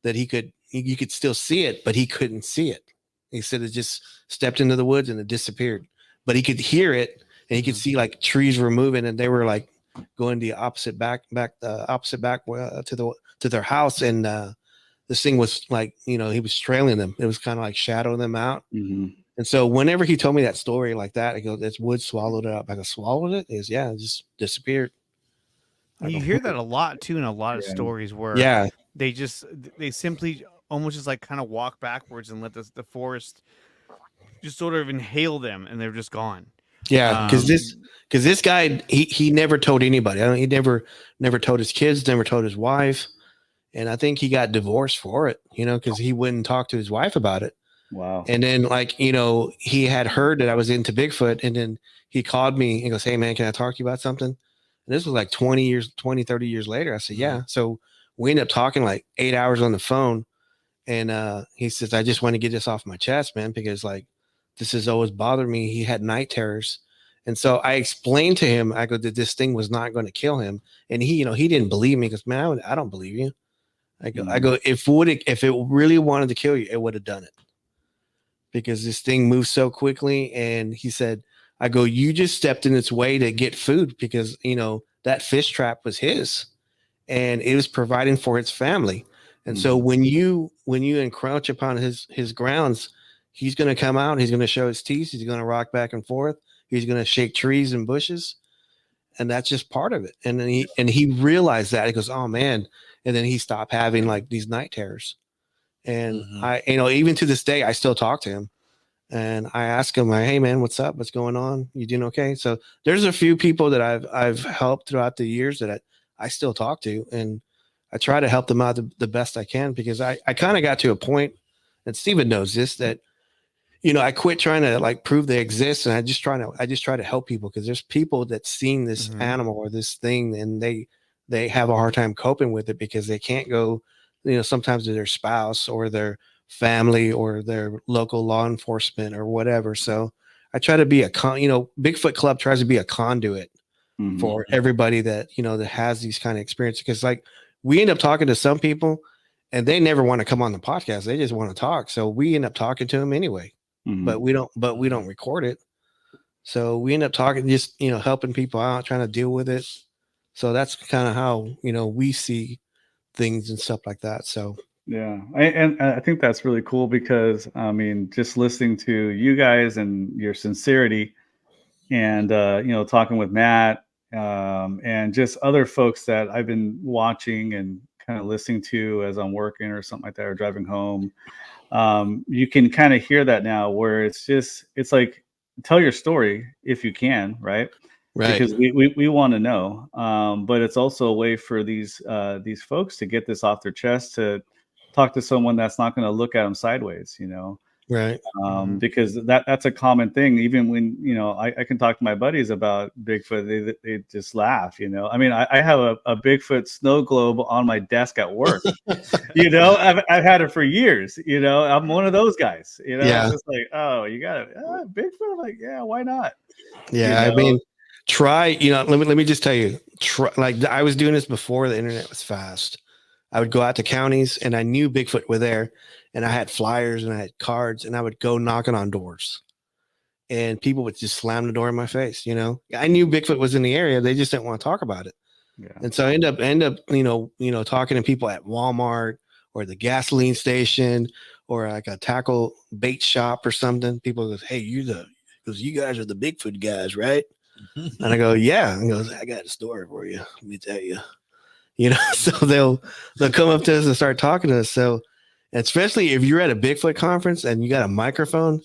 that you could still see it, but he couldn't see it. He said it just stepped into the woods and it disappeared, but he could hear it, and he could see like trees were moving, and they were like going the opposite back to their house. And this thing was like, he was trailing them. It was kind of like shadowing them out. And so whenever he told me that story like that, I go, this wood swallowed it up. I go, swallowed it? He goes, yeah, it just disappeared. You hear that a lot too in a lot of stories where they simply almost just like kind of walk backwards and let the forest just sort of inhale them, and they're just gone. Yeah, because this guy, he never told anybody. He never told his kids, never told his wife, and I think he got divorced for it. Because he wouldn't talk to his wife about it. Wow. And then he had heard that I was into Bigfoot, and then he called me and goes, hey man, can I talk to you about something? And this was like 30 years later. I said, yeah. So we ended up talking like 8 hours on the phone. And he says, I just want to get this off my chest, man, because like this has always bothered me. He had night terrors. And so I explained to him, I go, that this thing was not going to kill him. And he didn't believe me. He goes, man, I don't believe you. I go, if it really wanted to kill you, it would have done it, because this thing moves so quickly. And he said, I go, you just stepped in its way to get food, because, that fish trap was his, and it was providing for its family. And so when you encroach upon his grounds, he's going to come out, he's going to show his teeth, he's going to rock back and forth, he's going to shake trees and bushes, and that's just part of it. And then he realized that. He goes, oh man. And then he stopped having like these night terrors. And I, even to this day, I still talk to him, and I ask him, hey man, what's up? What's going on? You doing okay? So there's a few people that I've helped throughout the years that I still talk to, and I try to help them out the best I can, because I kind of got to a point, and Steven knows this, that, I quit trying to like prove they exist. And I just try to help people, because there's people that seen this animal or this thing, and they have a hard time coping with it, because they can't go, sometimes to their spouse or their family or their local law enforcement or whatever. So I try to be Bigfoot Club tries to be a conduit for everybody that, that has these kind of experiences. Because like we end up talking to some people, and they never want to come on the podcast. They just want to talk. So we end up talking to them anyway, but we don't record it. So we end up talking, just, helping people out, trying to deal with it. So that's kind of how, we see things and stuff like that. So yeah, and I think that's really cool, because I mean, just listening to you guys and your sincerity, and talking with Matt, and just other folks that I've been watching and kind of listening to as I'm working or something like that, or driving home, you can kind of hear that now, where it's like, tell your story if you can, right? Because we want to know, but it's also a way for these folks to get this off their chest, to talk to someone that's not going to look at them sideways, right. Because that's a common thing. Even when I can talk to my buddies about Bigfoot, they just laugh. I mean, I have a Bigfoot snow globe on my desk at work. I've had it for years. I'm one of those guys. It's just like, oh, you got it, Bigfoot. I'm like, yeah, why not? Yeah, I mean, try. Let me just tell you. Like I was doing this before the internet was fast. I would go out to counties, and I knew Bigfoot were there, and I had flyers and I had cards, and I would go knocking on doors, and people would just slam the door in my face. I knew Bigfoot was in the area. They just didn't want to talk about it. Yeah. And so I end up, talking to people at Walmart or the gasoline station or like a tackle bait shop or something. People goes, "Hey, you guys are the Bigfoot guys, right?" And I go, "Yeah." And goes, "I got a story for you. Let me tell you." So they'll come up to us and start talking to us. So, especially if you're at a Bigfoot conference and you got a microphone,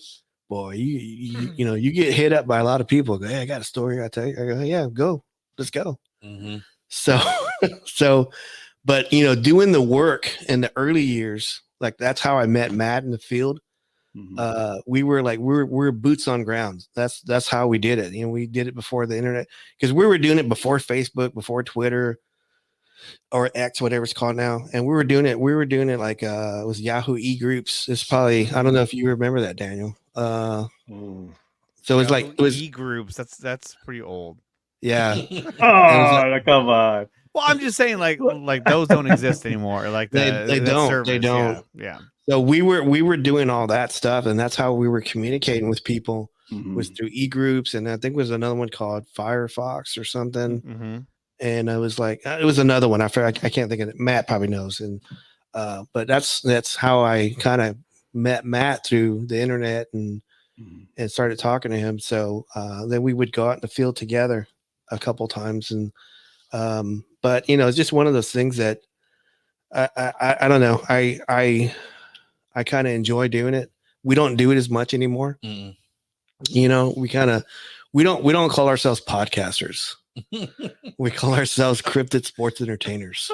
boy, you get hit up by a lot of people. Go, "Hey, I got a story. I tell you." I go, "Yeah, go, let's go." Mm-hmm. So, but doing the work in the early years, like that's how I met Matt in the field. We were boots on ground. That's how we did it. We did it before the internet, because we were doing it before Facebook, before Twitter or X, whatever it's called now. And we were doing it like it was Yahoo e-groups. It's probably, I don't know if you remember that, Daniel. So it was e-groups. That's pretty old. Yeah. Oh, come on. Well, I'm just saying, like those don't exist anymore. Like they don't. They don't. Yeah. So we were doing all that stuff, and that's how we were communicating with people. Was through e-groups, and I think it was another one called Firefox or something. And I was like, it was another one. I can't think of it. Matt probably knows. And but that's how I kind of met Matt through the internet and started talking to him. So then we would go out in the field together a couple times, and but it's just one of those things that I don't know. I kind of enjoy doing it. We don't do it as much anymore. Mm-mm. We don't call ourselves podcasters. We call ourselves cryptid sports entertainers.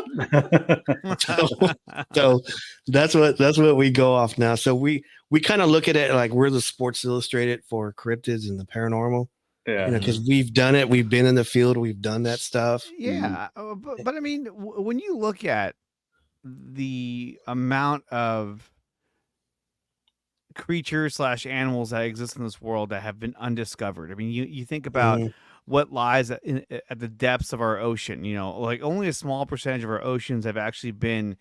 so that's what we go off now. So we kind of look at it like we're the Sports Illustrated for cryptids and the paranormal. Yeah. Because we've done it. We've been in the field. We've done that stuff. Yeah. But I mean, when you look at the amount of creatures / animals that exist in this world that have been undiscovered. I mean, you think about what lies at the depths of our ocean. Like only a small percentage of our oceans have actually been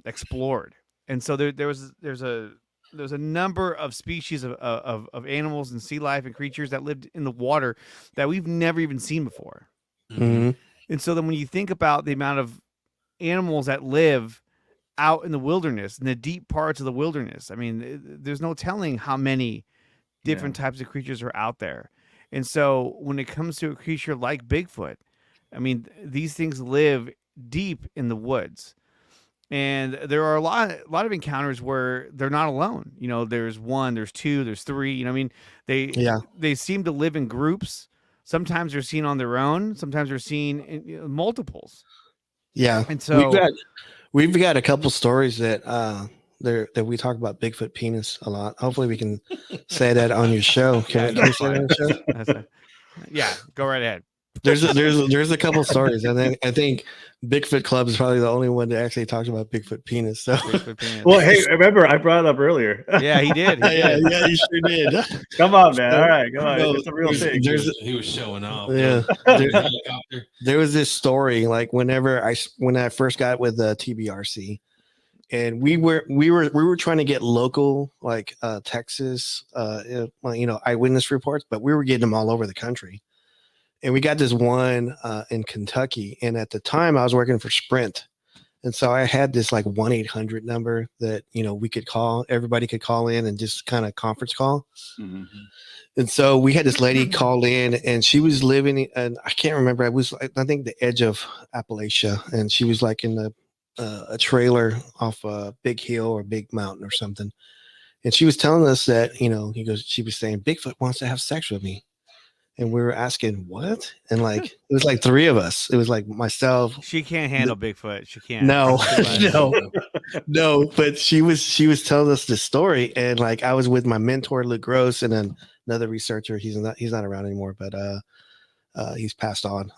explored, and so there's a number of species of animals and sea life and creatures that lived in the water that we've never even seen before. And so then when you think about the amount of animals that live out in the wilderness, in the deep parts of the wilderness, I mean, there's no telling how many different types of creatures are out there. And so when it comes to a creature like Bigfoot, I mean, these things live deep in the woods. And there are a lot of encounters where they're not alone. There's one, there's two, there's three. I mean, they seem to live in groups. Sometimes they're seen on their own. Sometimes they're seen in multiples. Yeah. And so we've got a couple stories that that we talk about Bigfoot penis a lot. Hopefully we can say that on your show. Can you say that on the show? Yeah, go right ahead. There's a couple stories, and then I think Bigfoot Club is probably the only one that actually talks about Bigfoot penis. So, Bigfoot penis. Well, hey, remember I brought it up earlier. Yeah, he did. Yeah, you sure did. Come on, man. All right, come on. It's a real thing. He was showing off. Yeah. There was this story, like when I first got with the TBRC, and we were trying to get local, like Texas, eyewitness reports, but we were getting them all over the country. And we got this one in Kentucky. And at the time I was working for Sprint. And so I had this like 1-800 number that, we could call, everybody could call in and just kind of conference call. And so we had this lady call in, and she was living, and I can't remember. I think the edge of Appalachia. And she was like in a trailer off a big hill or big mountain or something. And she was telling us that, she was saying, Bigfoot wants to have sex with me. And we were asking what? And like, it was like three of us. It was like myself. She can't handle Bigfoot. She can't. No. But she was telling us this story. And like, I was with my mentor, Luke Gross, and then another researcher. He's not around anymore, but he's passed on.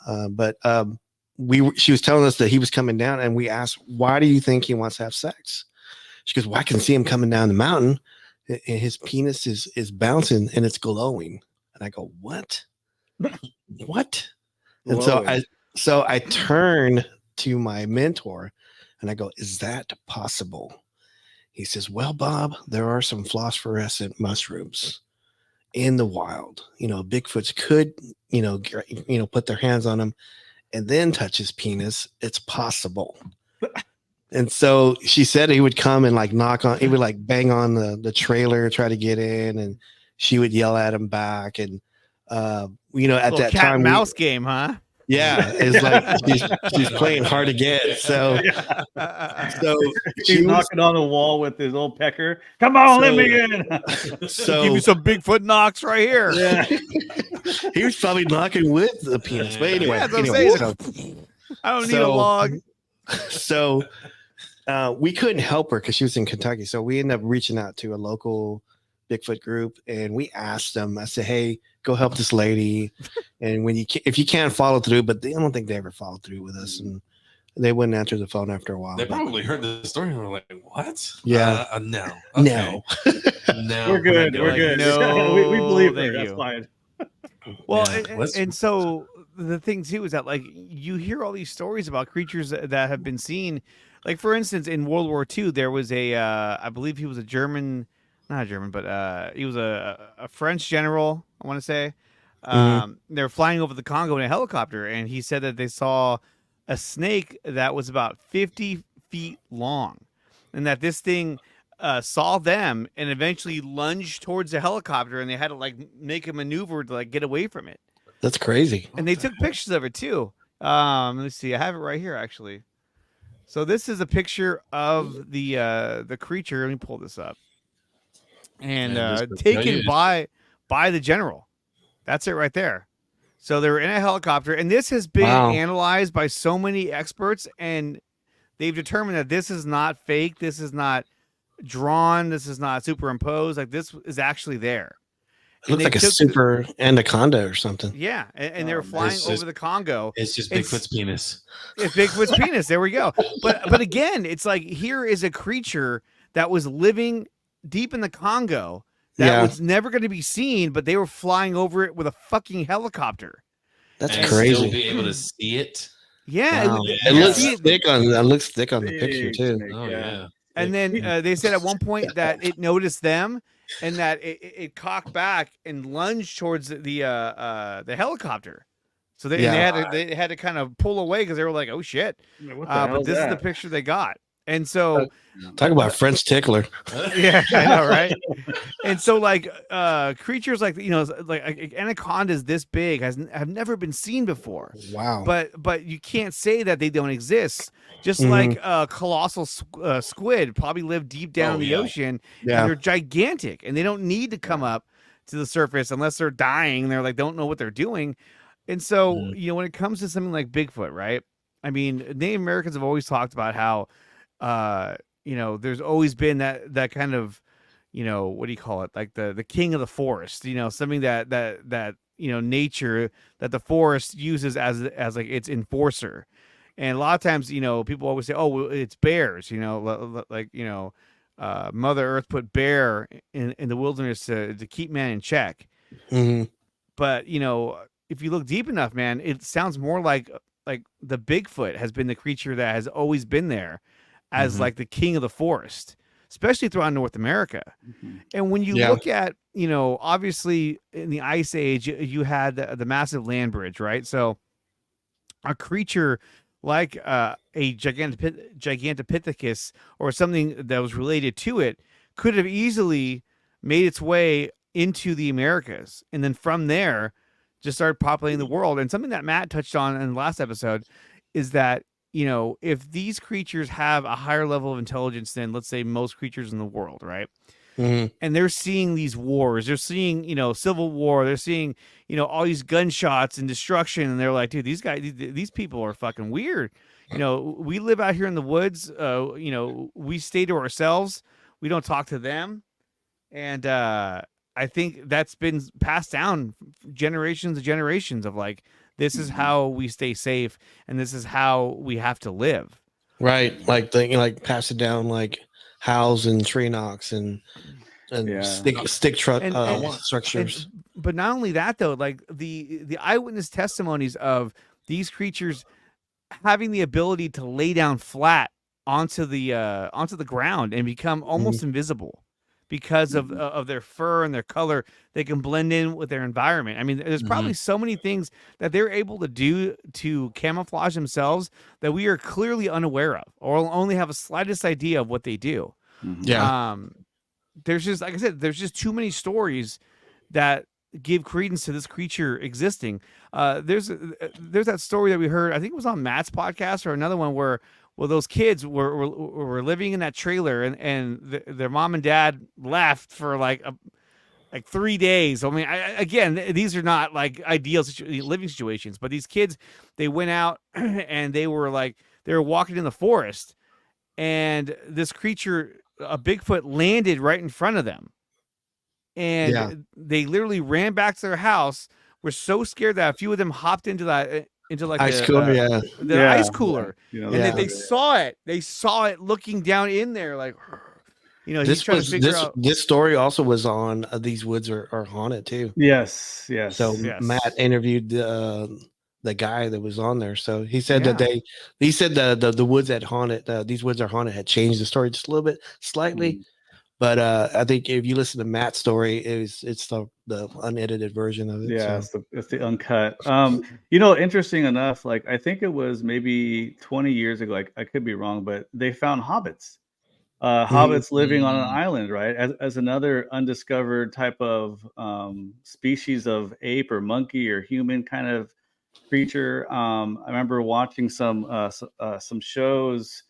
She was telling us that he was coming down, and we asked, why do you think he wants to have sex? She goes, well, I can see him coming down the mountain, and his penis is bouncing and it's glowing. And I go, what? And so I turn to my mentor and I go, is that possible? He says, well, Bob, there are some phosphorescent mushrooms in the wild. Bigfoots could, put their hands on them and then touch his penis, it's possible. And so she said he would come and like he would like bang on the trailer, try to get in, and she would yell at him back. And at that cat time, and mouse game, huh? yeah, it's like she's playing hard to get. So he's knocking on the wall with his old pecker. Come on, let me in. So give you some Bigfoot knocks right here. Yeah. He was probably knocking with the penis. But anyway, I don't need a log. So we couldn't help her because she was in Kentucky. So we ended up reaching out to a local Bigfoot group, and we asked them. I said, "Hey, go help this lady." And if you can't follow through, but I don't think they ever followed through with us, and they wouldn't answer the phone after a while. They probably heard the story and were like, "What? Yeah, no, okay. no, we're good. We're good. No, we believe her. That's fine." Well, and so the thing too is that like you hear all these stories about creatures that have been seen. Like for instance, in World War II, there was I believe he was a German, not a German, but he was a French general, I want to say. They were flying over the Congo in a helicopter, and he said that they saw a snake that was about 50 feet long, and that this thing saw them and eventually lunged towards the helicopter, and they had to like make a maneuver to like get away from it. That's crazy. And they took pictures of it too. Let's see, I have it right here actually. So this is a picture of the creature. Let me pull this up. And taken by the general. That's it right there. So they were in a helicopter, and this has been analyzed by so many experts, and they've determined that this is not fake. This is not drawn. This is not superimposed. Like this is actually there. It looks like a super anaconda or something. Yeah, and they were flying over the Congo. It's just Bigfoot's penis. It's Bigfoot's penis. There we go. But again, it's like here is a creature that was living deep in the Congo that was never going to be seen, but they were flying over it with a fucking helicopter. That's crazy. Still be able to see it. Yeah, wow. It looks thick on. It looks thick on the picture too. Oh yeah. And then they said at one point that it noticed them, and that it cocked back and lunged towards the helicopter. So they had to kind of pull away because they were like, "Oh shit!" But this is the picture they got. And so talk about French tickler. Yeah, I know, right? And so like creatures like like anacondas this big have never been seen before. Wow. But you can't say that they don't exist. Just like colossal squid probably live deep down in the ocean. Yeah. And they're gigantic, and they don't need to come up to the surface unless they're dying. They're like don't know what they're doing. And so when it comes to something like Bigfoot, right? I mean, Native Americans have always talked about how there's always been that kind of, what do you call it? Like the king of the forest, something that nature, that the forest uses as like its enforcer. And a lot of times, people always say, oh, well, it's bears, like, Mother Earth put bear in the wilderness to keep man in check. Mm-hmm. But, if you look deep enough, man, it sounds more like the Bigfoot has been the creature that has always been there as like the king of the forest, especially throughout North America. And when you look at, obviously in the Ice Age, you had the massive land bridge, right? So a creature like a Gigantopithecus or something that was related to it could have easily made its way into the Americas. And then from there, just started populating the world. And something that Matt touched on in the last episode is that, if these creatures have a higher level of intelligence than, let's say, most creatures in the world, right? And they're seeing these wars, they're seeing, civil war, they're seeing, all these gunshots and destruction. And they're like, dude, these people are fucking weird. We live out here in the woods. We stay to ourselves. We don't talk to them. And, I think that's been passed down generations and generations of like, this is how we stay safe, and this is how we have to live. Right, like pass it down like howls and tree knocks and stick truck structures. But not only that though, like the eyewitness testimonies of these creatures having the ability to lay down flat onto the ground and become almost invisible. because of their fur and their color. They can blend in with their environment. I mean, there's probably so many things that they're able to do to camouflage themselves that we are clearly unaware of, or only have a slightest idea of what they do. Yeah. There's just, like I said, there's just too many stories that give credence to this creature existing. There's that story that we heard, I think it was on Matt's podcast or another one, where those kids were living in that trailer, and their mom and dad left for like 3 days. I mean, again, these are not like ideal living situations, but these kids, they went out and they were walking in the forest, and this creature, a Bigfoot, landed right in front of them. And they literally ran back to their house. Were so scared that a few of them hopped into like Ice cooler, the ice cooler, You know, and they saw it. They saw it looking down in there, like, he's this trying was to figure out. this story also was on These Woods Are Haunted too. Yes. So Yes. Matt interviewed the guy that was on there. So he said that he said the woods that haunted, These Woods Are Haunted, had changed the story just a little bit, slightly. But I think if you listen to Matt's story, it's the unedited version of it. Yeah, so. it's the uncut. Interesting enough, like I think it was maybe 20 years ago. I could be wrong, but they found hobbits. Hobbits living on an island, right? As another undiscovered type of species of ape or monkey or human kind of creature. I remember watching some shows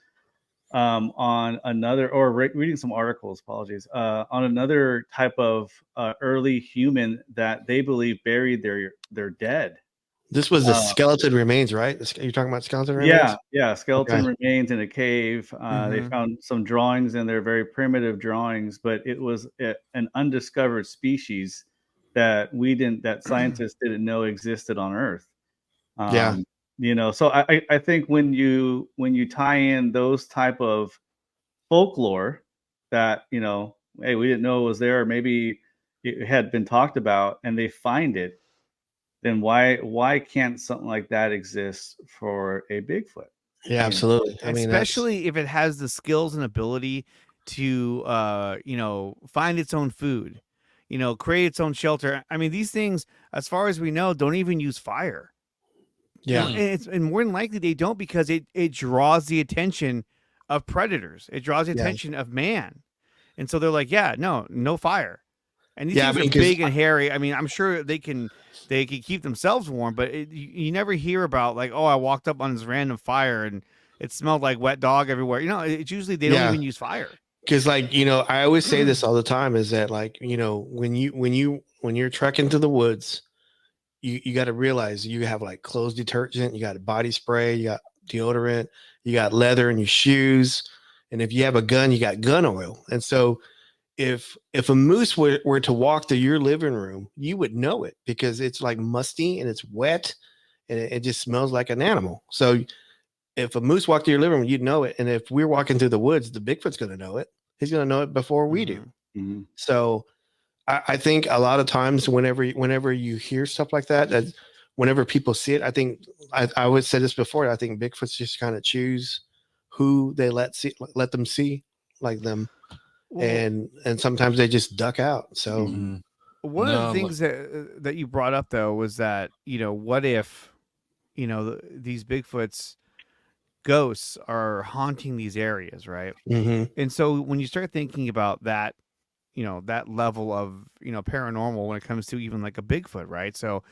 on another, or reading some articles, apologies, on another type of early human that they believe buried their dead. This was the skeleton remains, right? You're talking about skeleton remains? Yeah, skeleton remains in a cave. They found some drawings in there, very primitive drawings, but it was an undiscovered species that scientists didn't know existed on Earth. So I think when you tie in those type of folklore that, hey, we didn't know it was there, or maybe it had been talked about, and they find it, then why can't something like that exist for a Bigfoot? Yeah, absolutely. I mean, especially if it has the skills and ability to find its own food, create its own shelter. I mean, these things, as far as we know, don't even use fire. Yeah. And more than likely they don't, because it draws the attention of predators. It draws the attention of man. And so they're like, no fire. And these things are big and hairy. I mean, I'm sure they can keep themselves warm, but you never hear about like, oh, I walked up on this random fire and it smelled like wet dog everywhere. It's usually they don't even use fire. Because I always say this all the time, is that when you're trekking to the woods, you got to realize you have like clothes detergent, you got body spray, you got deodorant, you got leather in your shoes, and if you have a gun, you got gun oil. And so if a moose were to walk through your living room, you would know it, because it's like musty and it's wet and it just smells like an animal. So if a moose walked through your living room, you'd know it. And if we're walking through the woods, the Bigfoot's going to know it. He's going to know it before we do. Mm-hmm. So I think a lot of times whenever you hear stuff like that, whenever people see it, I think I would say this before, I think Bigfoots just kind of choose who they let them see like them. And sometimes they just duck out. So one of the things that you brought up though was that, what if, these Bigfoots ghosts are haunting these areas, right? And so when you start thinking about that, that level of, paranormal when it comes to even like a Bigfoot, right? So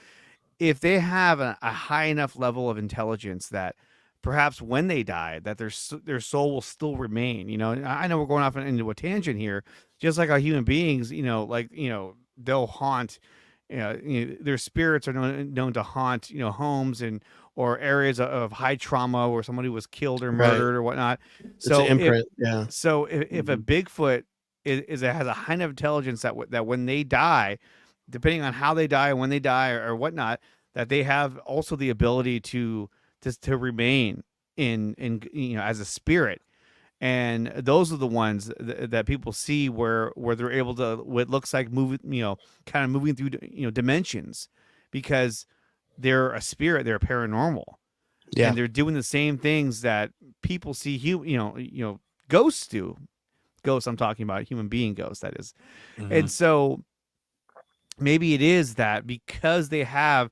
if they have a high enough level of intelligence that perhaps when they die, that their soul will still remain. I know we're going off into a tangent here, just like how human beings, they'll haunt. Their spirits are known to haunt, homes or areas of high trauma where somebody was killed or murdered or whatnot. So it's an imprint, So if a Bigfoot has a high enough intelligence that when they die, depending on how they die and when they die or whatnot, that they have also the ability to remain in as a spirit. And those are the ones that people see where they're able to, what looks like kind of moving through dimensions, because they're a spirit, they're paranormal, and they're doing the same things that people see ghosts do. ghosts I'm talking about, human being ghosts, that is. Mhm. And so maybe it is that because they have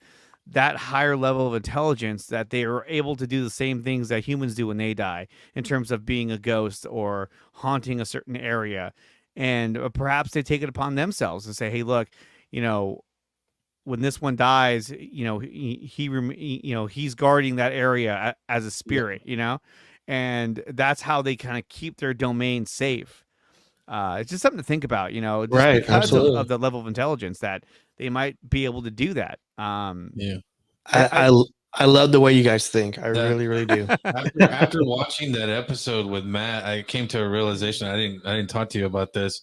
that higher level of intelligence that they are able to do the same things that humans do when they die in terms of being a ghost or haunting a certain area. And perhaps they take it upon themselves and say, hey, look, you know, when this one dies, you know, he's guarding that area as a spirit, you know, and that's how they kind of keep their domain safe. It's just something to think about, you know, just Right. because Absolutely. of the level of intelligence that they might be able to do that. Yeah. I love the way you guys think. I That- really, really do. After watching that episode with Matt, I came to a realization. I didn't talk to you about this.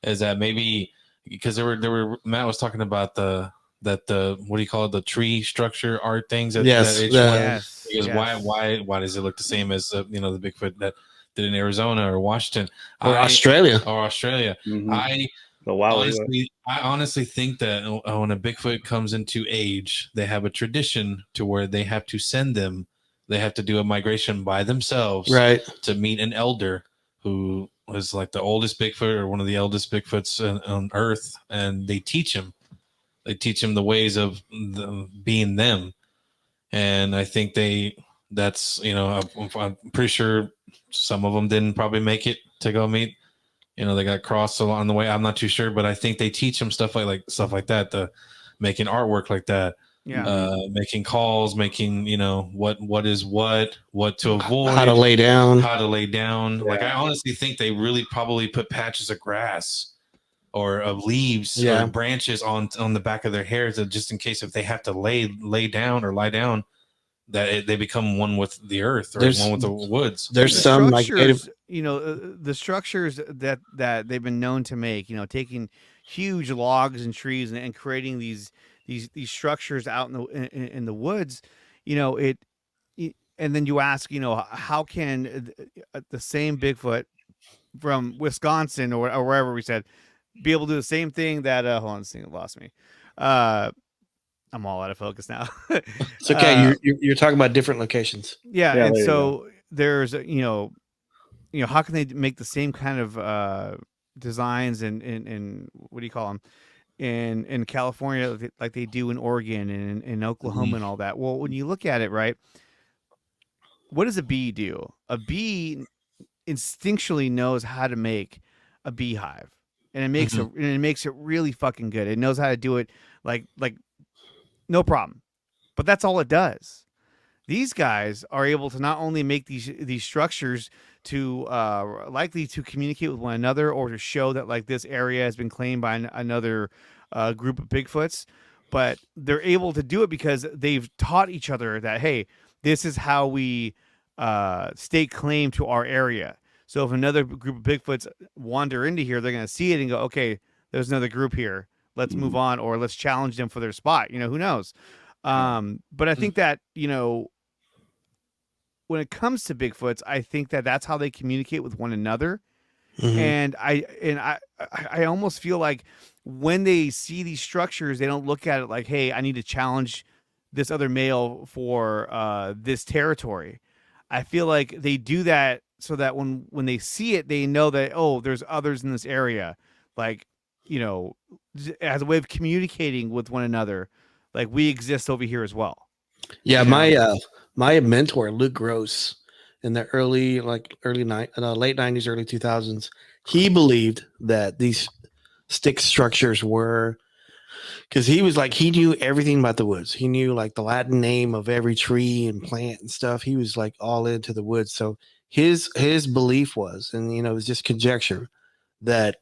Is that maybe because there were Matt was talking about the what do you call it, the tree structure art things that Yes. each one, Yes. because Yes. why does it look the same as you know, the Bigfoot that did in Arizona or Washington Or Australia. or Australia? Mhm. I The Wally. I honestly think that when a Bigfoot comes into age, they have a tradition to where they have to send them. They have to do a migration by themselves, Right. to meet an elder who was like the oldest Bigfoot or one of the eldest Bigfoots on Earth, and they teach him. They teach him the ways of being them, and I think that's, you know, I'm pretty sure some of them didn't probably make it to go meet. You know, they got crossed along the way. I'm not too sure, but I think they teach them stuff like stuff like that, the making artwork like that, Yeah. making calls, making, you know, what is what to avoid, How to lay down. Like, I honestly think they really probably put patches of grass or of leaves Yeah. or branches on the back of their hairs, just in case if they have to lay down or lie down, that they become one with the earth or one with the woods. There's The some like native. structures, you know, the structures that they've been known to make, you know, taking huge logs and trees and creating these structures out in in the woods, you know, and then you ask, you know, how can the same Bigfoot from Wisconsin or wherever we said be able to do the same thing that hold on, this thing lost me. I'm all out of focus now. It's okay. You're talking about different locations. Yeah, Yeah, and there you so there's you know, how can they make the same kind of designs in what do you call them in California like they do in Oregon and in Oklahoma and all that? Well, when you look at it, right, what does a bee do? A bee instinctually knows how to make a beehive, and it makes it really fucking good. It knows how to do it like no problem. But that's all it does. These guys are able to not only make these structures to likely to communicate with one another or to show that like this area has been claimed by another group of Bigfoots, but they're able to do it because they've taught each other that, hey, this is how we stake claim to our area. So if another group of Bigfoots wander into here, they're going to see it and go, okay, there's another group here. Let's move on, or let's challenge them for their spot. You know, who knows? But I think that, you know, when it comes to Bigfoots, I think that that's how they communicate with one another. And I almost feel like when they see these structures, they don't look at it like, hey, I need to challenge this other male for this territory. I feel like they do that so that when they see it, they know that, oh, there's others in this area, like, you know, as a way of communicating with one another, like we exist over here as well. Yeah, You know? my mentor Luke Gross in the late 90s, early 2000s, he believed that these stick structures were, because he was like, he knew everything about the woods. He knew like the Latin name of every tree and plant and stuff. He was like all into the woods. So his belief was, and you know, it was just conjecture, that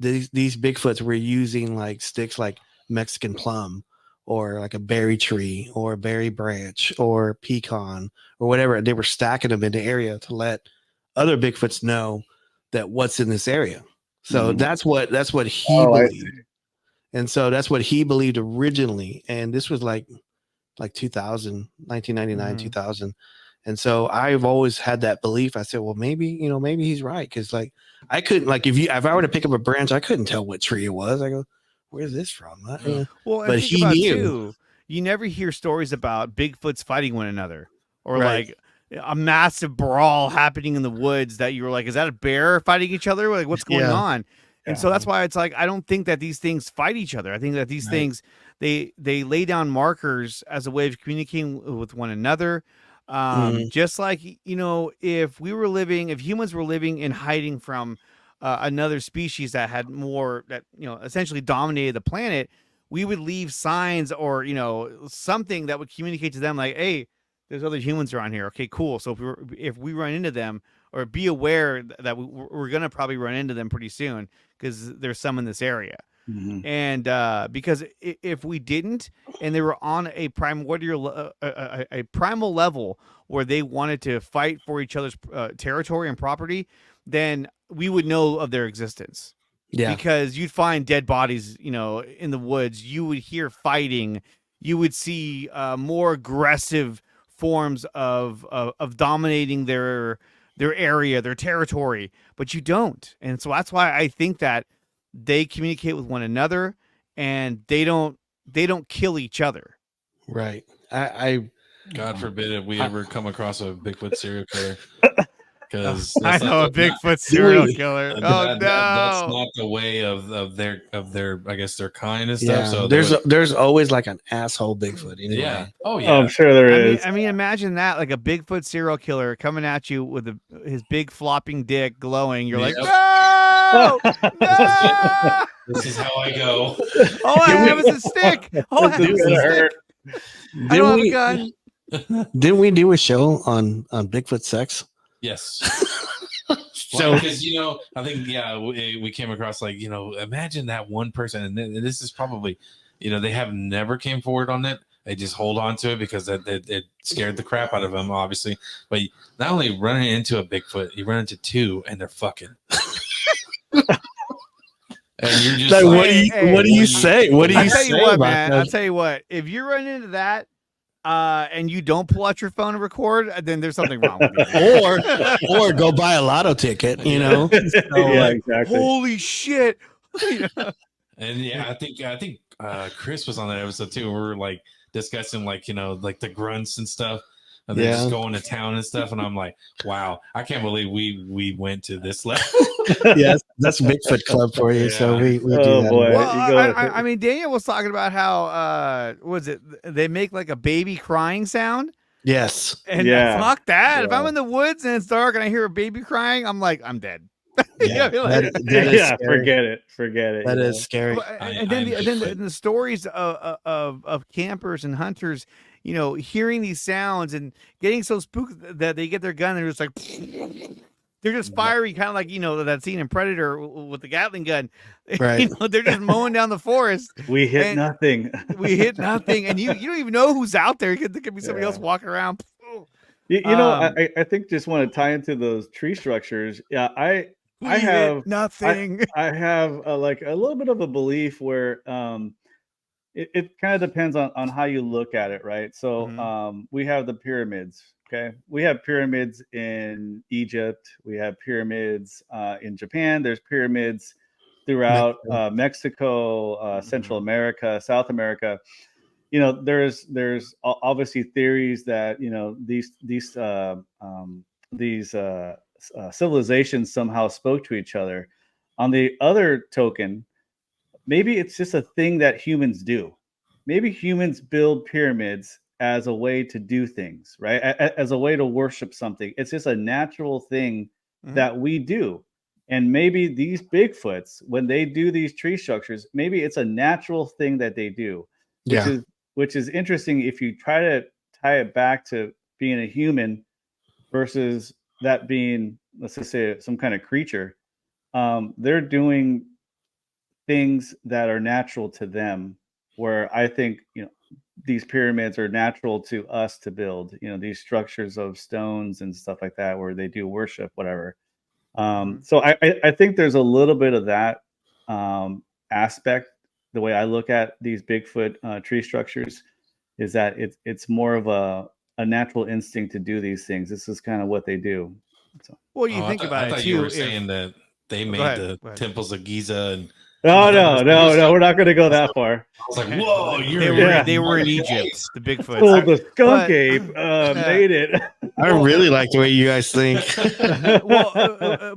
these Bigfoots were using like sticks like Mexican plum or like a berry tree or a berry branch or pecan or whatever. They were stacking them in the area to let other Bigfoots know that what's in this area. So that's what he believed. And so that's what he believed originally. And this was like 2000, 1999, 2000. And so I've always had that belief. I said, well, maybe he's right. Cause like, I couldn't, like, if I were to pick up a branch, I couldn't tell what tree it was. I go, where's this from? Well, and but think he about knew. too, you never hear stories about Bigfoots fighting one another or Right. like a massive brawl happening in the woods that you were like, is that a bear fighting each other? Like, what's going on? And so that's why it's like, I don't think that these things fight each other. I think that these things, they lay down markers as a way of communicating with one another. Just like, you know, if humans were living in hiding from another species that had more, that, you know, essentially dominated the planet, we would leave signs or, you know, something that would communicate to them like, hey, there's other humans around here. Okay, cool. So if we run into them, or be aware that we're going to probably run into them pretty soon because there's some in this area. And because if we didn't, and they were on a primordial, a primal level where they wanted to fight for each other's territory and property, then we would know of their existence. Yeah. Because you'd find dead bodies, you know, in the woods. You would hear fighting. You would see more aggressive forms of dominating their area, their territory, but you don't. And so that's why I think that they communicate with one another, and they don't kill each other. Right. I God forbid if we ever come across a Bigfoot serial killer. Because I know a Bigfoot serial killer. That's not the way of their I guess their kind and stuff. So there's always like an asshole Bigfoot. Anyway. Yeah. Oh yeah. Oh, I'm sure there is. I mean, imagine that, like a Bigfoot serial killer coming at you with his big flopping dick glowing. You're like, no, no. This is how I go. All I have is a stick. All I have is a stick. I don't have a gun. Didn't we do a show on Bigfoot sex? Yes. So, because you know, I think we came across like, you know, imagine that one person, and this is probably, you know, they have never came forward on it. They just hold on to it because it scared the crap out of them, obviously. But not only running into a Bigfoot, you run into two, and they're fucking. And you're just like, like, what do you say? What do you say? I'll tell you what. If you run into that, and you don't pull out your phone and record, then there's something wrong with you. or go buy a lotto ticket, you know? So, yeah, exactly. Holy shit. And I think Chris was on that episode too. We were like discussing like, you know, like the grunts and stuff. And they're just going to town and stuff. And I'm like, wow, I can't believe we went to this level. Yes, that's Bigfoot Club for you. Yeah. So we do that. Boy. Well, I mean, Daniel was talking about how they make like a baby crying sound. Yes. And fuck that. Yeah. If I'm in the woods and it's dark and I hear a baby crying, I'm like, I'm dead. Yeah, forget it. That is scary. And then the stories of campers and hunters, you know, hearing these sounds and getting so spooked that they get their gun and they're just like, they're just fiery, kind of like, you know, that scene in Predator with the Gatling gun. Right. You know, they're just mowing down the forest. We hit nothing. And you don't even know who's out there. There could be somebody else walking around. You know, I think just want to tie into those tree structures. Yeah, I have nothing. I have like a little bit of a belief where it kind of depends on how you look at it, right? So we have the pyramids. Okay, we have pyramids in Egypt. We have pyramids in Japan. There's pyramids throughout Mexico, Central America, South America. You know, there's obviously theories that, you know, these civilizations somehow spoke to each other. On the other token, maybe it's just a thing that humans do. Maybe humans build pyramids as a way to do things, right? As a way to worship something. It's just a natural thing that we do. And maybe these Bigfoots, when they do these tree structures, maybe it's a natural thing that they do, which is interesting if you try to tie it back to being a human versus that being, let's just say, some kind of creature. They're doing things that are natural to them, where I think, you know, these pyramids are natural to us to build, you know, these structures of stones and stuff like that, where they do worship, whatever. So I think there's a little bit of that aspect. The way I look at these Bigfoot tree structures is that it's more of a natural instinct to do these things. This is kind of what they do. So. Well, you think about it too. You were saying that they made the temples of Giza Oh no, we're not going to go that far. I was like, whoa, They were in Egypt, the Oh, Bigfoots. the skunk But- ape made it. I really like the way you guys think.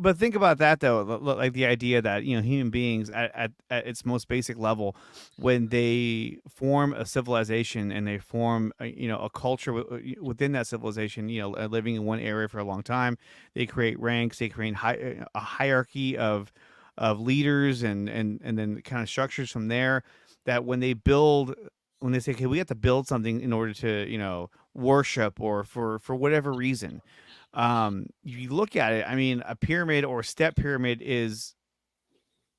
But think about that though, like the idea that human beings at its most basic level, when they form a civilization and they form a culture within that civilization, living in one area for a long time, they create ranks, they create a hierarchy of leaders and then kind of structures from there. That when they say, okay, we have to build something in order to worship or for whatever reason, you look at it, I mean, a pyramid or a step pyramid is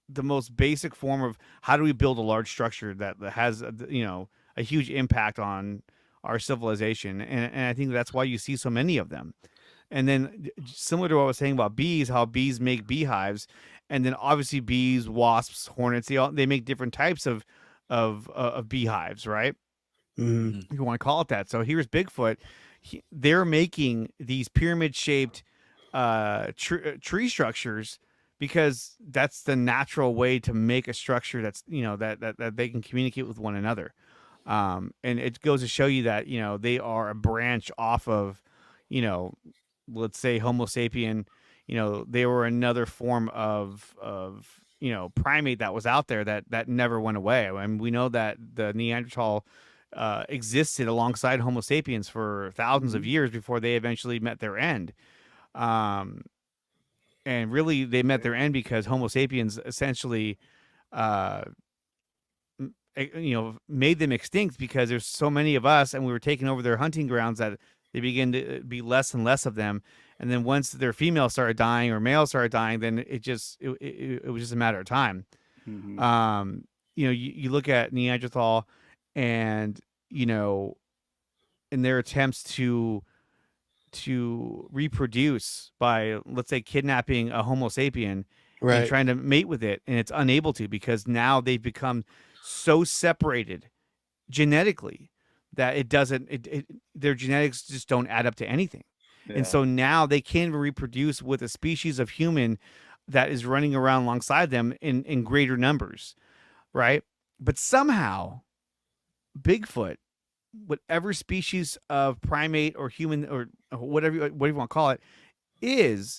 the most basic form of how do we build a large structure that has a huge impact on our civilization, and I think that's why you see so many of them. And then similar to what I was saying about bees, how bees make beehives, and then obviously bees, wasps, hornets, they make different types of beehives, right? Mhm. If you want to call it that. So here's Bigfoot. They're making these pyramid shaped tree structures because that's the natural way to make a structure that's that they can communicate with one another. And it goes to show you that they are a branch off of let's say Homo sapien. They were another form of primate that was out there that never went away. I mean, we know that the Neanderthal existed alongside Homo sapiens for thousands of years before they eventually met their end. And really, they met their end because Homo sapiens essentially, uh, made them extinct because there's so many of us, and we were taking over their hunting grounds that they began to be less and less of them. And then once their females started dying or males started dying, then it was just a matter of time. Mhm. You look at Neanderthal, and in their attempts to reproduce by, let's say, kidnapping a Homo sapien and Right. trying to mate with it, and it's unable to because now they've become so separated genetically that it doesn't their genetics just don't add up to anything. Yeah. And so now they can't reproduce with a species of human that is running around alongside them in greater numbers, right? But somehow Bigfoot, whatever species of primate or human or whatever you want to call it,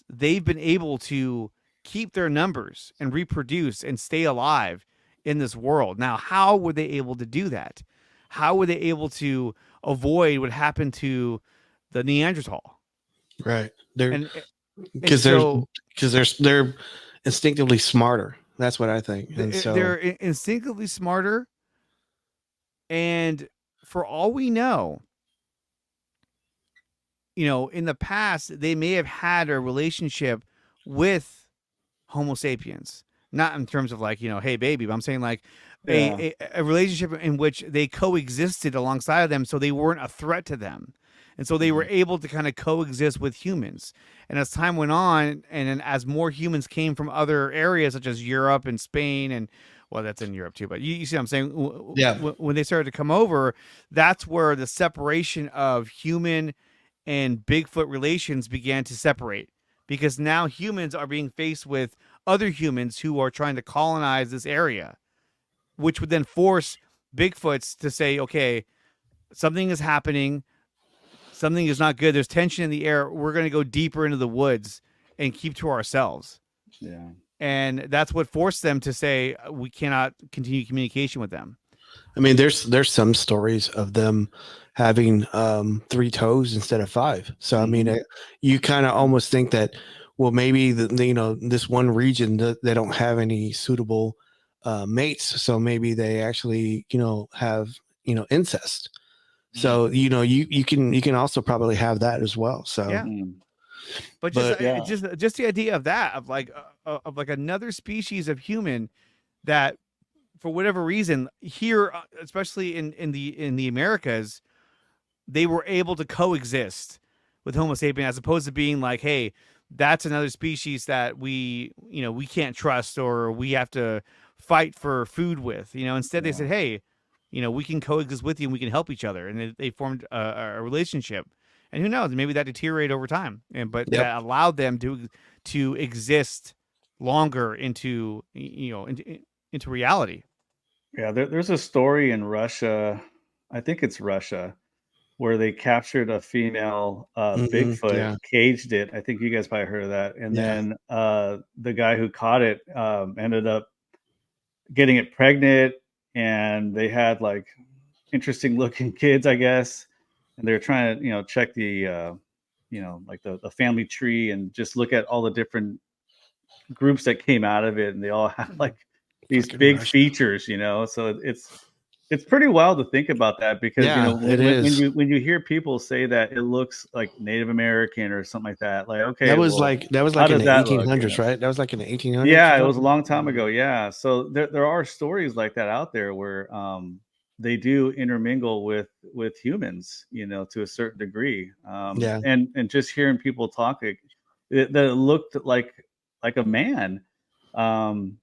they've been able to keep their numbers and reproduce and stay alive in this world. Now, how were they able to do that? How were they able to avoid what happened to the Neanderthal? Right. They're And because they're instinctively smarter. That's what I think. And so they're instinctively smarter. And for all we know, in the past, they may have had a relationship with Homo sapiens, not in terms of like, hey, baby, but I'm saying like Yeah. a relationship in which they coexisted alongside of them. So they weren't a threat to them. And so they were able to kind of coexist with humans. And as time went on, and then as more humans came from other areas, such as Europe and Spain, and well, that's in Europe too, but you see what I'm saying? Yeah. When they started to come over, that's where the separation of human and Bigfoot relations began to separate, because now humans are being faced with other humans who are trying to colonize this area, which would then force Bigfoots to say, okay, something is happening. Something is not good. There's tension in the air. We're going to go deeper into the woods and keep to ourselves. Yeah. And that's what forced them to say, we cannot continue communication with them. I mean, there's some stories of them having 3 toes instead of 5. So I mean, you kind of almost think that, well, maybe this one region they don't have any suitable mates, so maybe they actually have incest. So you can also probably have that as well. So Yeah. But just the idea of that, of like another species of human that, for whatever reason, here, especially in the Americas, they were able to coexist with Homo sapien, as opposed to being like, hey, that's another species that we can't trust, or we have to fight for food with. Instead they said, hey, we can coexist with you and we can help each other, and they formed a relationship. And who knows, maybe that deteriorated over time, but that allowed them to exist longer into into reality. Yeah, there's a story in Russia, I think it's Russia, where they captured a female Bigfoot, Yeah. caged it. I think you guys probably heard of that. And Yeah. then the guy who caught it ended up getting it pregnant, and they had like interesting looking kids, I guess. And they're trying to, check the, like the family tree and just look at all the different groups that came out of it, and they all have like these Fucking big Russia. features, So it's pretty wild to think about that, because Yeah, it when is. you hear people say that it looks like Native American or something like that, like, okay, That was well, like how in does the that look? 1800s, right? That was like in the 1800s. Yeah, or it was a something? long time ago. Yeah, so there are stories like that out there where they do intermingle with humans, to a certain degree. Yeah. And just hearing people talk, that it looked like a man. Um,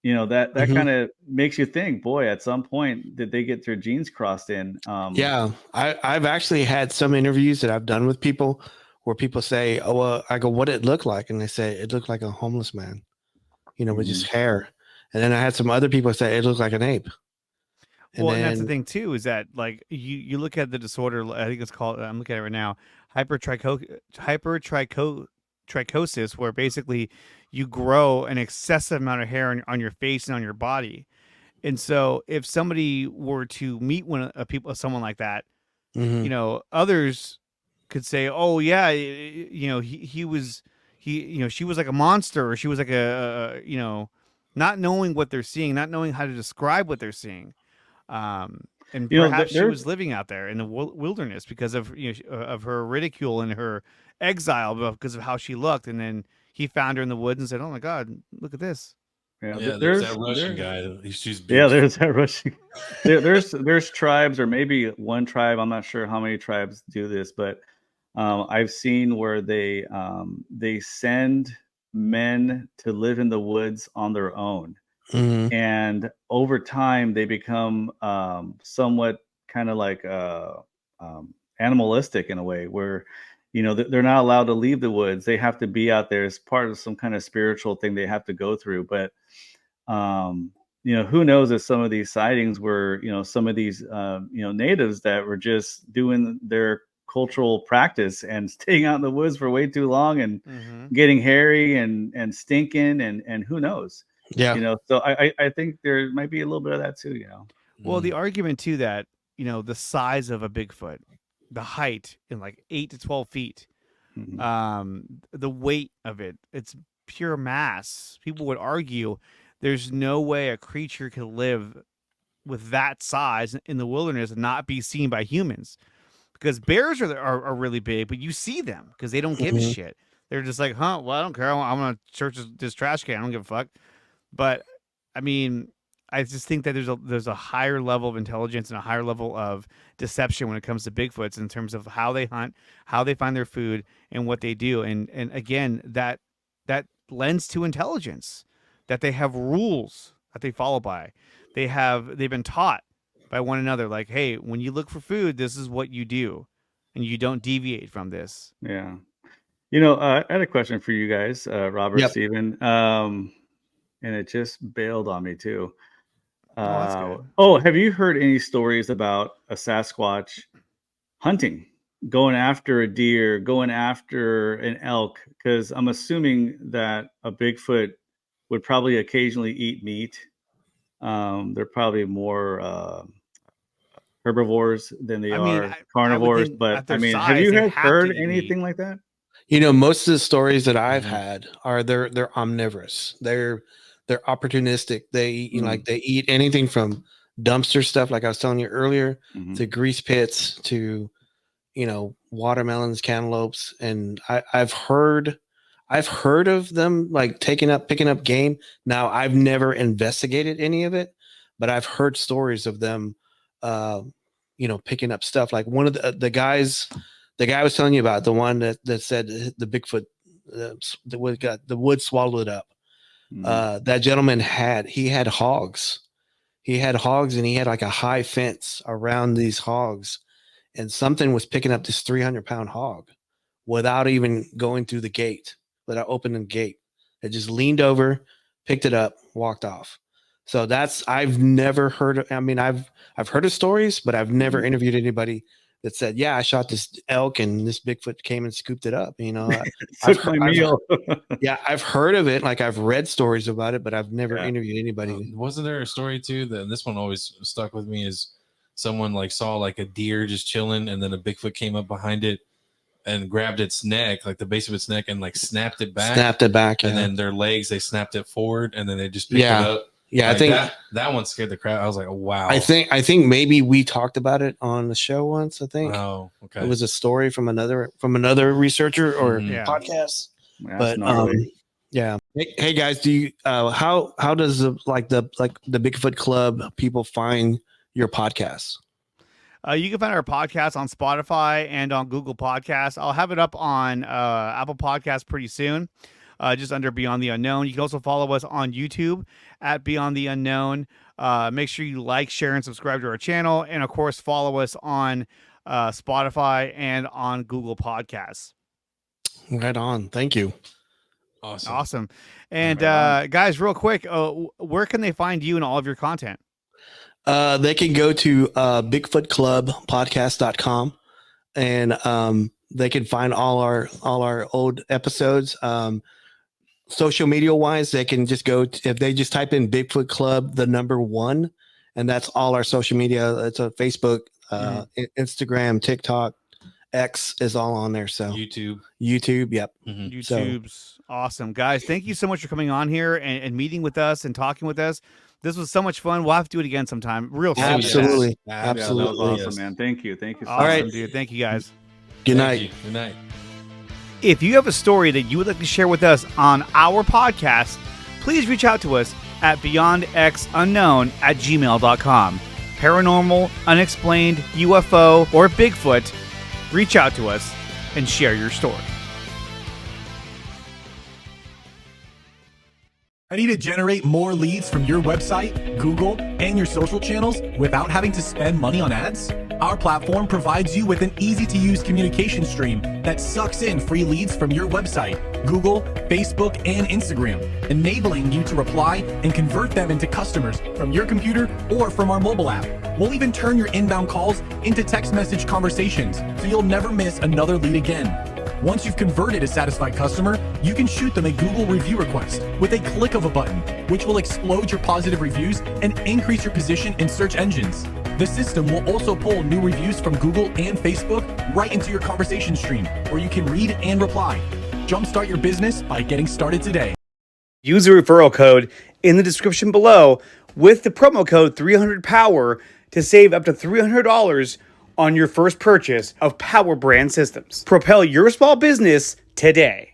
that Mhm. kind of makes you think, boy, at some point did they get their genes crossed in? Yeah, I've actually had some interviews that I've done with people where people say, "Oh, well," I go, "What did it look like?" And they say it looked like a homeless man, with just hair. And then I had some other people say it looked like an ape. And Well, and that's the then, thing too, is that like you look at the disorder. I think it's called. I'm looking at it right now. Hypertrichosis, where basically you grow an excessive amount of hair on your face and on your body. And so, if somebody were to meet someone like that, mhm, others could say, "Oh yeah, she was like a monster, or she was like not knowing what they're seeing, not knowing how to describe what they're seeing." And perhaps she There's was living out there in the wilderness because of of her ridicule and her exile because of how she looked. And then he found her in the woods and said, "Oh my God, look at this." yeah, Yeah, there's that Russian guy. He shoots yeah, Bigfoot. there's that Russian. There's tribes, or maybe one tribe. I'm not sure how many tribes do this, but I've seen where they send men to live in the woods on their own, mhm, and over time they become somewhat kind of like animalistic in a way, where they're not allowed to leave the woods. They have to be out there as part of some kind of spiritual thing they have to go through. But um who knows if some of these sightings were some of these natives that were just doing their cultural practice and staying out in the woods for way too long, and Mm-hmm. getting hairy and stinking, and who knows. yeah, So I think there might be a little bit of that too. Well, the mhm, argument too that the size of a Bigfoot, the height in like 8 to 12 feet, Mhm. the weight of it, it's pure mass. People would argue there's no way a creature could live with that size in the wilderness and not be seen by humans, because bears are really big, but you see them because they don't give a mhm. shit. They're just like, huh? Well, I don't care. I'm gonna search this trash can. I don't give a fuck. But I mean, I just think that there's a higher level of intelligence and a higher level of deception when it comes to Bigfoots in terms of how they hunt, how they find their food, and what they do. And again, that lends to intelligence, that they have rules that they follow by. They've been taught by one another, like, hey, when you look for food, this is what you do, and you don't deviate from this. Yeah. I had a question for you guys, Robert, Yep. Steven, and it just bailed on me too. Oh, that's good. Have you heard any stories about a Sasquatch hunting, going after a deer, going after an elk? Because I'm assuming that a Bigfoot would probably occasionally eat meat. They're probably more herbivores than they I mean, are I would carnivores. think But at I their mean, have size, you they guys have to heard eat meat. anything like that? Most of the stories that I've Mhm. had are they're omnivorous. They're opportunistic. They eat, Mm. they eat anything from dumpster stuff, like I was telling you earlier, Mhm. to grease pits, to watermelons, cantaloupes. And I've heard of them like picking up game. Now I've never investigated any of it, but I've heard stories of them uh picking up stuff. Like one of the guys, the guy I was telling you about, the one that said the Bigfoot, the wood swallowed it up. Mhm. That gentleman had hogs. He had hogs, and he had like a high fence around these hogs, and something was picking up this 300-pound hog without even going through the gate, without opening the gate. It just leaned over, picked it up, walked off. So I've never heard of, I mean, I've heard of stories, but I've never Mm-hmm. interviewed anybody that said, yeah, I shot this elk and this Bigfoot came and scooped it up. You know, Took my meal. yeah, I've heard of it. Like I've read stories about it, but I've never Yeah. interviewed anybody. Wasn't there a story too that, and this one always stuck with me, is someone like saw like a deer just chilling, and then a Bigfoot came up behind it and grabbed its neck, like the base of its neck, and like snapped it back. Yeah. And then their legs, they snapped it forward, and then they just picked it up. Yeah, Like I think that one scared the crap. I was like, oh, wow. I think maybe we talked about it on the show once. I think okay. it was a story from another researcher or Mhm. podcast. Yeah, But yeah. Hey guys, do you how does the Bigfoot Club people find your podcast? You can find our podcast on Spotify and on Google Podcasts. I'll have it up on Apple Podcasts pretty soon, just under Beyond the Unknown. You can also follow us on YouTube at Beyond the Unknown. Make sure you like, share, and subscribe to our channel. And, of course, follow us on Spotify and on Google Podcasts. Right on. Thank you. Awesome. And, guys, real quick, where can they find you and all of your content? They can go to bigfootclubpodcast.com and they can find all our old episodes. Social media wise, they can just go if they just type in Bigfoot Club, the number 1, and that's all our social media. It's a Facebook, Instagram, TikTok, X is all on there. So YouTube, yep. Mm-hmm. YouTube's awesome. Guys, thank you so much for coming on here and meeting with us and talking with us. This was so much fun. We'll have to do it again sometime. Real soon. Absolutely. Yeah, that was awesome, man. Thank you. Thank you so Awesome, much. dude. Thank you, guys. Good night. Good night. If you have a story that you would like to share with us on our podcast, please reach out to us at beyondxunknown@gmail.com. Paranormal, unexplained, UFO, or Bigfoot, reach out to us and share your story. I need to generate more leads from your website, Google, and your social channels without having to spend money on ads? Our platform provides you with an easy-to-use communication stream that sucks in free leads from your website, Google, Facebook, and Instagram, enabling you to reply and convert them into customers from your computer or from our mobile app. We'll even turn your inbound calls into text message conversations, so you'll never miss another lead again. Once you've converted a satisfied customer, you can shoot them a Google review request with a click of a button, which will explode your positive reviews and increase your position in search engines. The system will also pull new reviews from Google and Facebook right into your conversation stream, where you can read and reply. Jumpstart your business by getting started today. Use the referral code in the description below with the promo code 300POWER to save up to $300 on your first purchase of PowerBrandSystems. Propel your small business today.